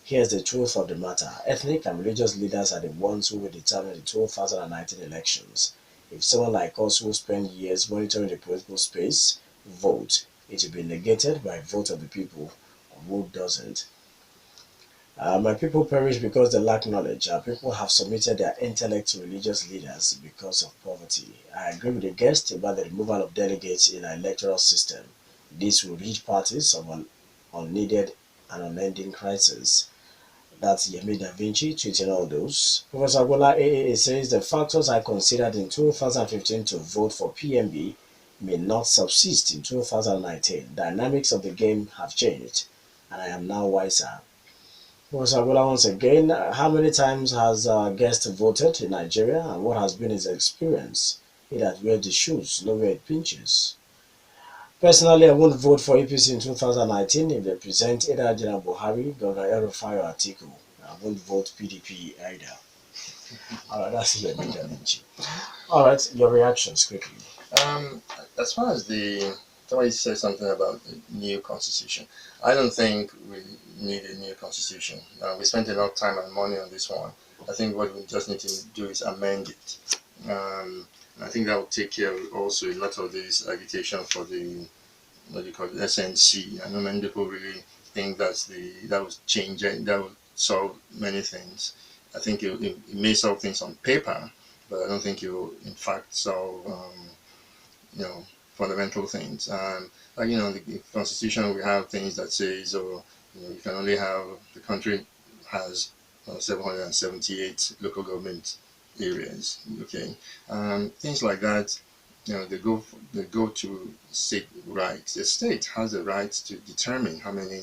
Here's the truth of the matter. Ethnic and religious leaders are the ones who will determine the 2019 elections. If someone like us who spend years monitoring the political space vote, it will be negated by a vote of the people who doesn't. My people perish because they lack knowledge. Our people have submitted their intellect to religious leaders because of poverty. I agree with the guest about the removal of delegates in our electoral system. This will rid parties of an unneeded and unending crisis. That's Yemi Da Vinci tweeting all those. Professor Gola AAA says the factors I considered in 2015 to vote for PMB may not subsist in 2019. Dynamics of the game have changed, and I am now wiser. Professor Gola, once again, how many times has our guest voted in Nigeria, and what has been his experience? He that wears the shoes, know where it pinches. Personally, I won't vote for APC in 2019 if they present either General Buhari, Governor El-Rufai, or Atiku. I won't vote PDP either. All right, that's Yemi Da Vinci. All right, your reactions quickly. Um, as far as somebody said something about the new constitution. I don't think we need a new constitution. We spent a lot of time and money on this one. I think what we just need to do is amend it. I think that will take care of also a lot of this agitation for the what do you call it, SNC. I know many people really think that will change it, that will solve many things. I think it may solve things on paper, but I don't think it will in fact solve you know fundamental things. Like the constitution, we have things that says, or you can only have the country has 778 local government areas. Okay, things like that. They go to state rights. The state has the right to determine how many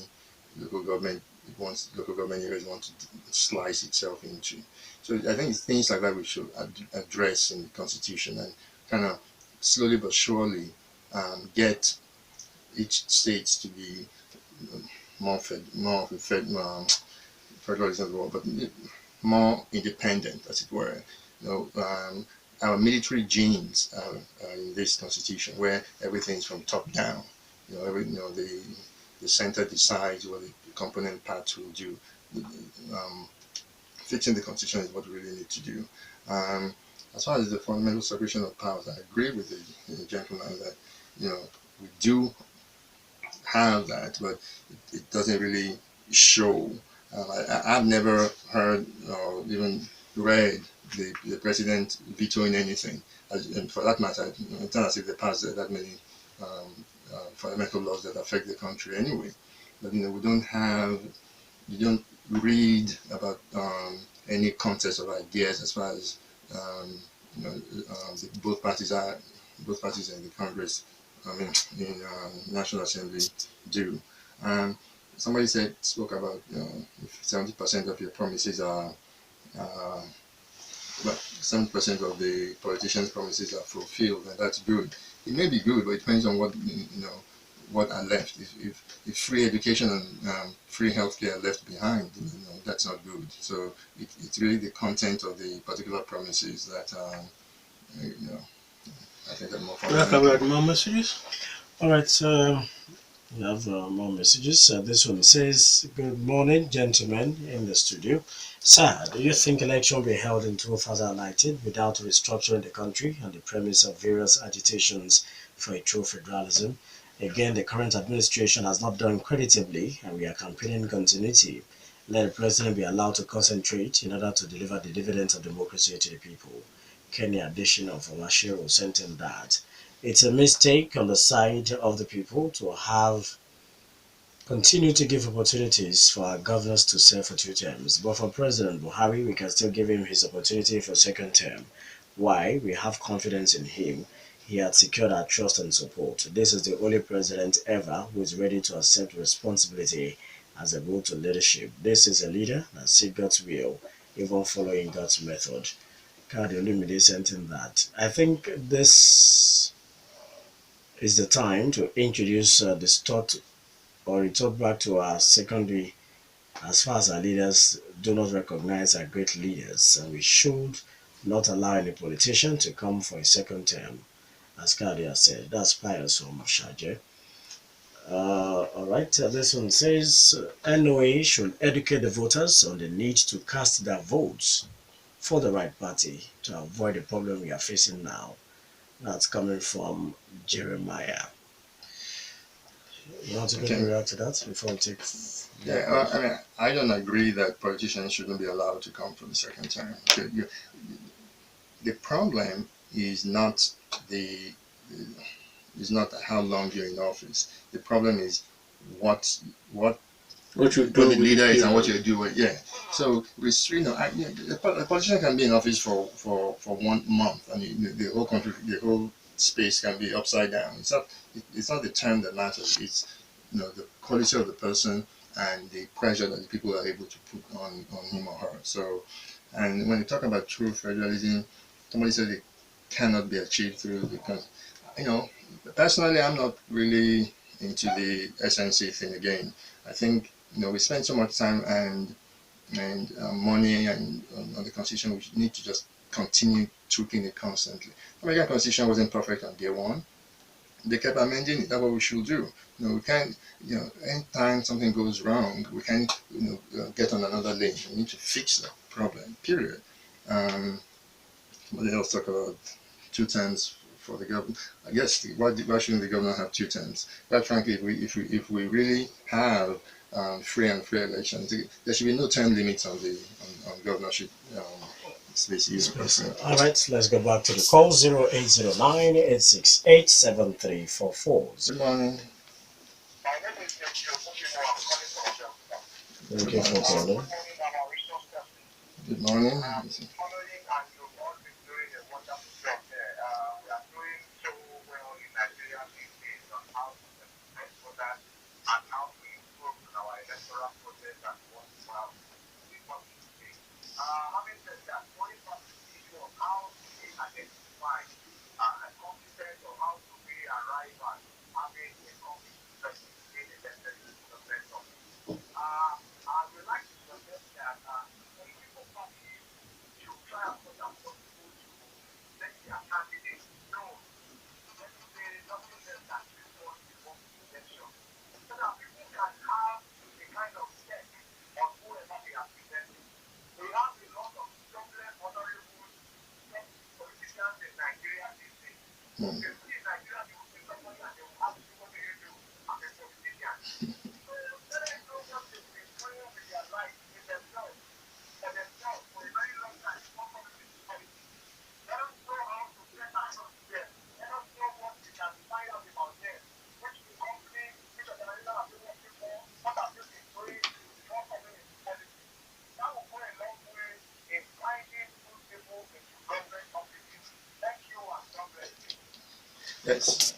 local government local government areas want to slice itself into. So I think it's things like that we should address in the constitution and kind of slowly but surely get each state to be more of a federal isn't the word, but more independent, as it were. Our military genes are in this constitution, where everything's from top down. The center decides what the component parts will do. Um, Fixing the constitution is what we really need to do. Um, as far as the fundamental separation of powers, I agree with the gentleman that you know we do have that, but it doesn't really show. I've never heard or even read the president vetoing anything. And for that matter, it's not as if they passed that many fundamental laws that affect the country anyway. But we don't have, you don't read about any contest of ideas as far as both parties in the Congress, I mean, in National Assembly do. Um, Somebody spoke about if 70% of your promises are, uh, well, 70% of the politicians' promises are fulfilled, and that's good. It may be good, but it depends on what are left. If free education and free healthcare are left behind, that's not good. So it's really the content of the particular promises that you know I think are more Welcome, fundamental. we have more messages. All right, so we have more messages. This one says, "Good morning, gentlemen in the studio. Sir, do you think election will be held in 2019 without restructuring the country on the premise of various agitations for a true federalism? Again, the current administration has not done creditably, and we are campaigning continuity. Let the president be allowed to concentrate in order to deliver the dividends of democracy to the people." Kenny Additional from Ashiro sent in that. It's a mistake on the side of the people to have continue to give opportunities for our governors to serve for 2 terms. But for President Buhari, we can still give him his opportunity for a second term. Why? We have confidence in him. He had secured our trust and support. This is the only president ever who is ready to accept responsibility as a road to leadership. This is a leader that sees God's will, even following God's method. Kadi Olumide sent in that. I think this is the time to introduce this thought or retort back to our secondary as far as our leaders do not recognize our great leaders, and we should not allow any politician to come for a second term, as Kadia said. That's Pius from Shaje. All right, this one says NOA should educate the voters on the need to cast their votes for the right party to avoid the problem we are facing now. That's coming from Jeremiah. You want to quickly Okay. react to that before we take Yeah, I mean, I don't agree that politicians shouldn't be allowed to come for the second term. Okay, the problem is not the is not how long you're in office. The problem is what what What you what do the with the leader is and what period. you're doing. Yeah. So a politician can be in office for 1 month, and the whole country, the whole space can be upside down. It's not the term that matters. It's the quality of the person and the pressure that the people are able to put on him or her. So, and when you talk about true federalism, somebody said it cannot be achieved through because you know personally I'm not really into the SNC thing again. I think we spend so much time and money and on the constitution. We need to just continue tweaking it constantly. The American constitution wasn't perfect on day one. They kept amending it. That's what we should do. We can't. Anytime something goes wrong, we can't. Get on another lane. We need to fix that problem. Period. Um, Somebody else talk about 2 terms for the government. I guess why shouldn't the governor have 2 terms? Quite frankly, if we really have free and fair elections, there should be no term limits on governorship space either. space? All right, let's go back to the call 0809 868 7344. Good morning. Thank Good you for morning. calling. Good morning. Hmm. Yes.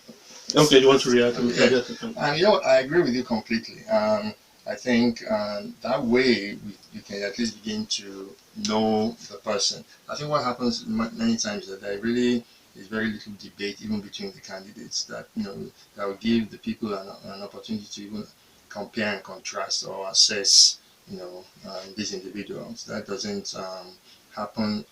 Okay, you want to react? Yeah. And I agree with you completely. I think that way you can at least begin to know the person. I think what happens many times is that there really is very little debate even between the candidates that will give the people an opportunity to even compare and contrast or assess these individuals. That doesn't happen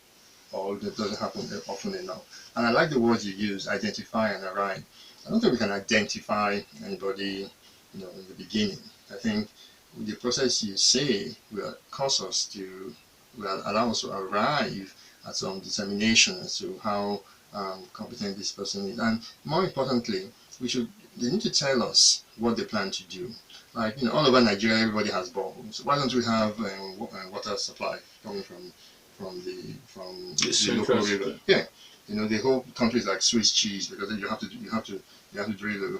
or that doesn't happen often enough. And I like the words you use, identify and arrive. I don't think we can identify anybody, in the beginning. I think the process you say will cause us will allow us to arrive at some determination as to how competent this person is. And more importantly, they need to tell us what they plan to do. Like, all over Nigeria, everybody has boreholes. Why don't we have water supply coming from the local river? Yeah, the whole country is like Swiss cheese because then you have to drill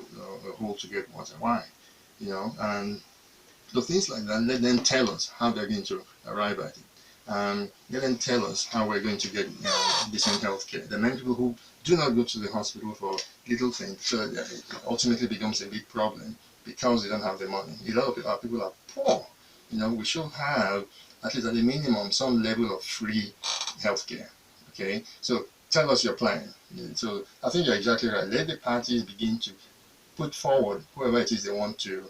a hole to get water. Why? And so things like that. Let them tell us how they're going to arrive at it. Let them tell us how we're going to get decent health care. There are many people who do not go to the hospital for little things, so it ultimately becomes a big problem because they don't have the money. A lot of our people are poor. We should have at least at a minimum some level of free health care. Okay, so tell us your plan. So I think you're exactly right. Let the parties begin to put forward whoever it is they want to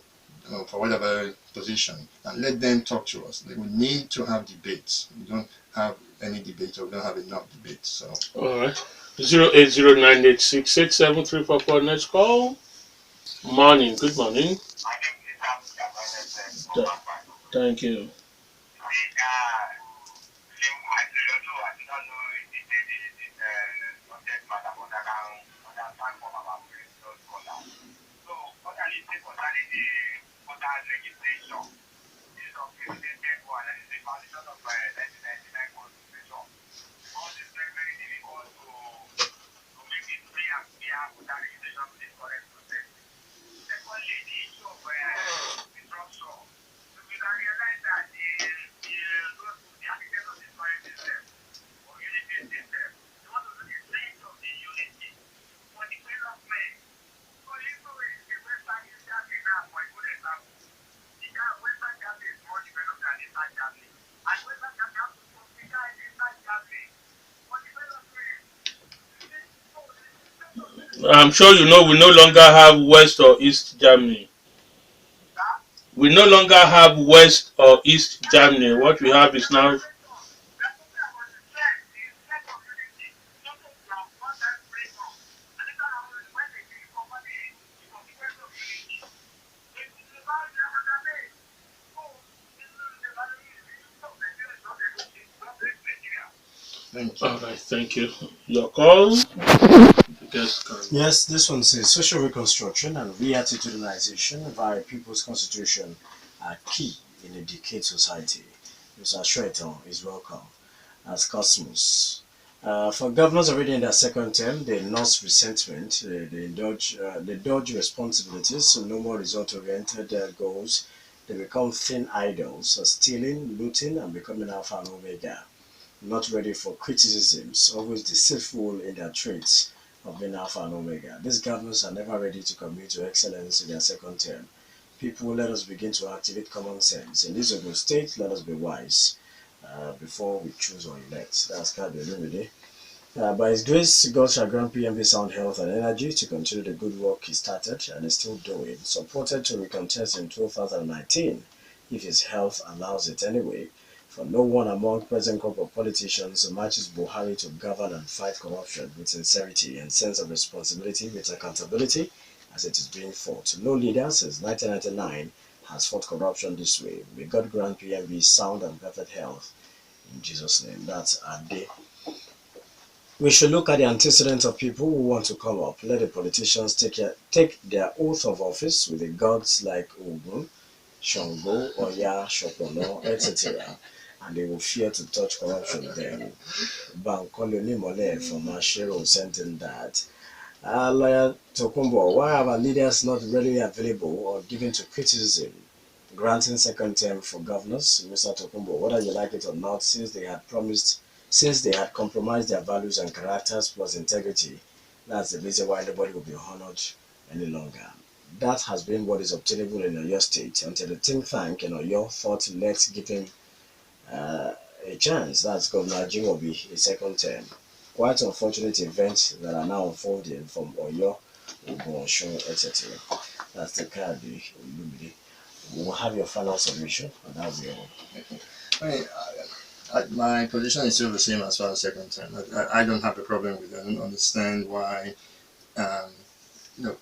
for whatever position, and let them talk to us. We need to have debates. We don't have any debates, or we don't have enough debates. So, All right. 08098667344. Next call. Morning. Good morning. Th- Thank you. I'm sure you know we no longer have West or East Germany. We no longer have West or East Germany. What we have is now. Thank you. All right, thank you. Your call. The guest can. Yes, this one says social reconstruction and reattitudinization via people's constitution are key in a decayed society. Mr. Soetan is welcome as Cosmos. For governors already in their second term, they nurse resentment, they dodge responsibilities, so no more result-oriented goals. They become thin idols, stealing, looting, and becoming alpha and omega. Not ready for criticisms, always deceitful in their traits of being alpha and omega. These governors are never ready to commit to excellence in their second term. People, let us begin to activate common sense. In this Ogun state, let us be wise before we choose or elect. That's Kabir. By His grace, God shall grant PMV sound health and energy to continue the good work He started and is still doing, supported to recontest in 2019, if His health allows it anyway. For no one among present crop of politicians matches Buhari to govern and fight corruption with sincerity and sense of responsibility with accountability as it is being fought. No leader since 1999 has fought corruption this way. May God grant PMV sound and perfect health in Jesus' name. That's Ade. We should look at the antecedents of people who want to come up. Let the politicians take their oath of office with the gods like Ogun, Shango, Oya, Shopono, etc. And they will fear to touch corruption then. Bankole Nimole from Ashero sent in that. Lawyer Tokunbo, why are our leaders not readily available or given to criticism? Granting second term for governors, Mr. Tokunbo, whether you like it or not, since they had compromised their values and characters plus integrity, that's the reason why nobody will be honored any longer. That has been what is obtainable in Oyo State until the think tank in Oyo thought let's give him a chance. That's Governor Jimobi, a second term. Quite unfortunate events that are now unfolding from Oyo, Ogun, etc. That's the card. We'll have your final submission, and that'll be all. I mean, my position is still the same as far as second term. I don't have a problem with it. I don't understand why. Um, you know,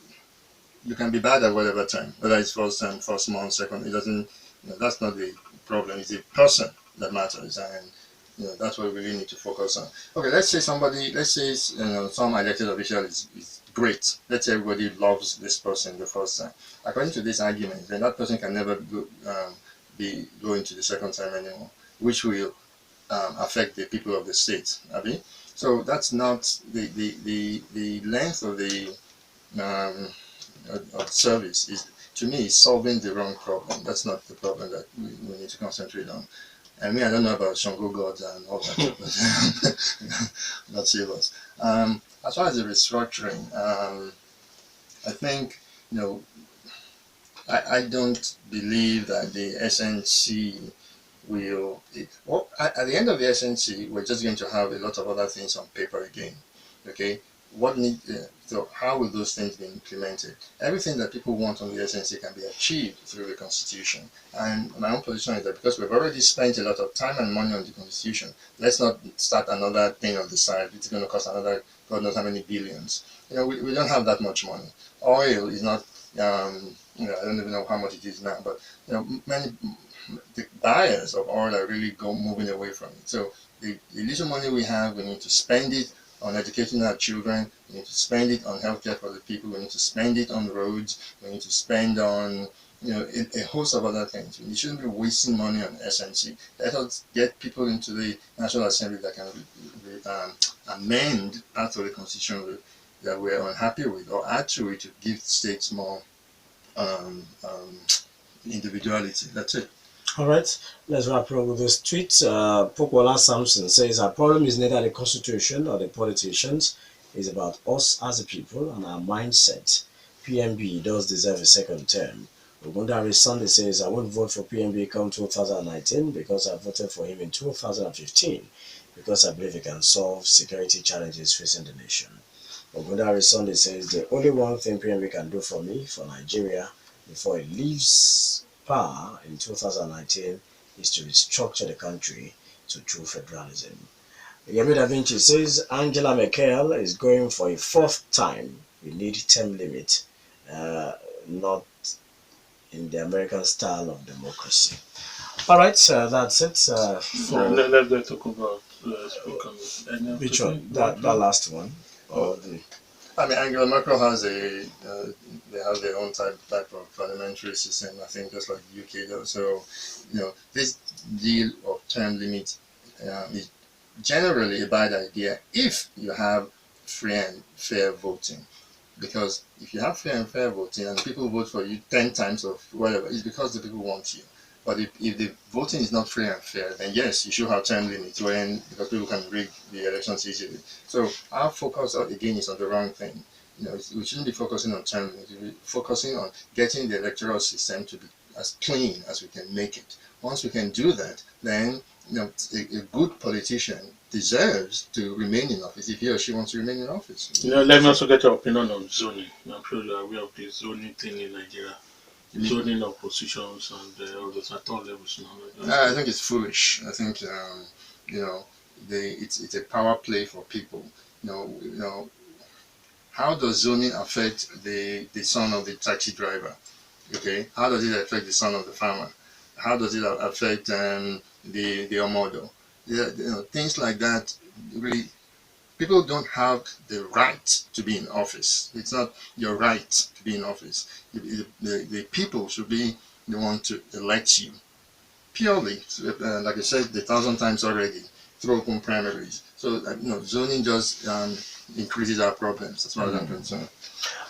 you can be bad at whatever time, whether it's first term, first month, second. It doesn't. That's not the problem. It's the person that matters, and that's what we really need to focus on. Okay, let's say some elected official is great. Let's say everybody loves this person the first time. According to this argument, then that person can never be going to the second time anymore, which will affect the people of the state. Abi? So that's not the length of the of service is, to me, is solving the wrong problem. That's not the problem that we need to concentrate on. I mean, I don't know about Shango gods and all that, but God save us. As far as the restructuring, I think, I don't believe that the SNC at the end of the SNC, we're just going to have a lot of other things on paper again. Okay, so how will those things be implemented? Everything that people want on the SNC can be achieved through the Constitution. And my own position is that because we've already spent a lot of time and money on the Constitution, let's not start another thing on the side. It's going to cost another God knows how many billions. We don't have that much money. Oil is not. I don't even know how much it is now, but many the buyers of oil are really moving away from it. So the little money we have, we need to spend it on educating our children. We need to spend it on healthcare for the people. We need to spend it on roads. We need to spend on a host of other things. You shouldn't be wasting money on SNC. Let us get people into the National Assembly that can amend part of the constitution that we're unhappy with, or add to it to give states more um, um, individuality. That's it. All right, let's wrap up with this tweet. Pokwala Samson says, our problem is neither the constitution or the politicians. It's about us as a people and our mindset. PMB does deserve a second term. Ogundari Sunday says, I won't vote for PMB come 2019 because I voted for him in 2015 because I believe he can solve security challenges facing the nation. Ogundari Sunday says, the only one thing PMB can do for me, for Nigeria, before it leaves power in 2019 is to restructure the country to true federalism. Yemi Da Vinci says Angela Merkel is going for a fourth time. We need term limit, not in the American style of democracy. All right, that's it. Let's talk about which one? That last one. Oh, I mean, Angela Merkel has they have their own type of parliamentary system, I think, just like the UK does. So, this deal of term limit is generally a bad idea if you have free and fair voting. Because if you have fair and fair voting and people vote for you 10 times of whatever, it's because the people want you. But if the voting is not free and fair, then yes, you should have term limits because people can rig the elections easily. So our focus again is on the wrong thing. We shouldn't be focusing on term limits. We should be focusing on getting the electoral system to be as clean as we can make it. Once we can do that, then a good politician deserves to remain in office if he or she wants to remain in office. Let me also get your opinion on zoning. I'm sure you are aware of the zoning thing in Nigeria. Zoning of positions and all those at all levels now. I think it's foolish. I think it's a power play for people. How does zoning affect the son of the taxi driver? Okay, how does it affect the son of the farmer? How does it affect the omodo? Things like that. Really, people don't have the right to be in office. It's not your right to be in office. The people should be the one to elect you. Purely, like I said 1,000 times already, through open primaries. So zoning just increases our problems as far as I'm concerned.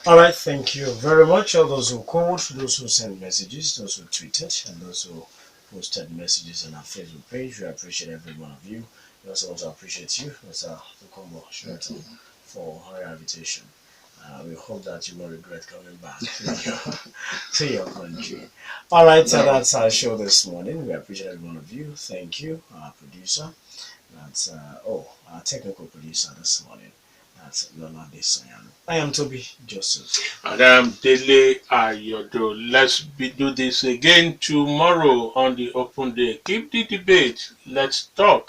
All right, thank you very much. All those who called, those who sent messages, those who tweeted, and those who posted messages on our Facebook page. We appreciate every one of you. We also want to appreciate you, Mr. Tokunbo Soetan, for your invitation. We hope that you won't regret coming back to your country. All right, so that's our show this morning. We appreciate every one of you. Thank you, our producer. That's our technical producer this morning. That's Lola Desoyano. I am Tobi Joseph. And I am Dele Ayodo. Let's do this again tomorrow on the open day. Keep the debate. Let's talk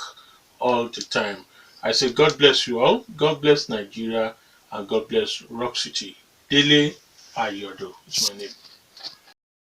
all the time. I say God bless you all. God bless Nigeria. And God bless Rock City. Dele Ayodo is my name.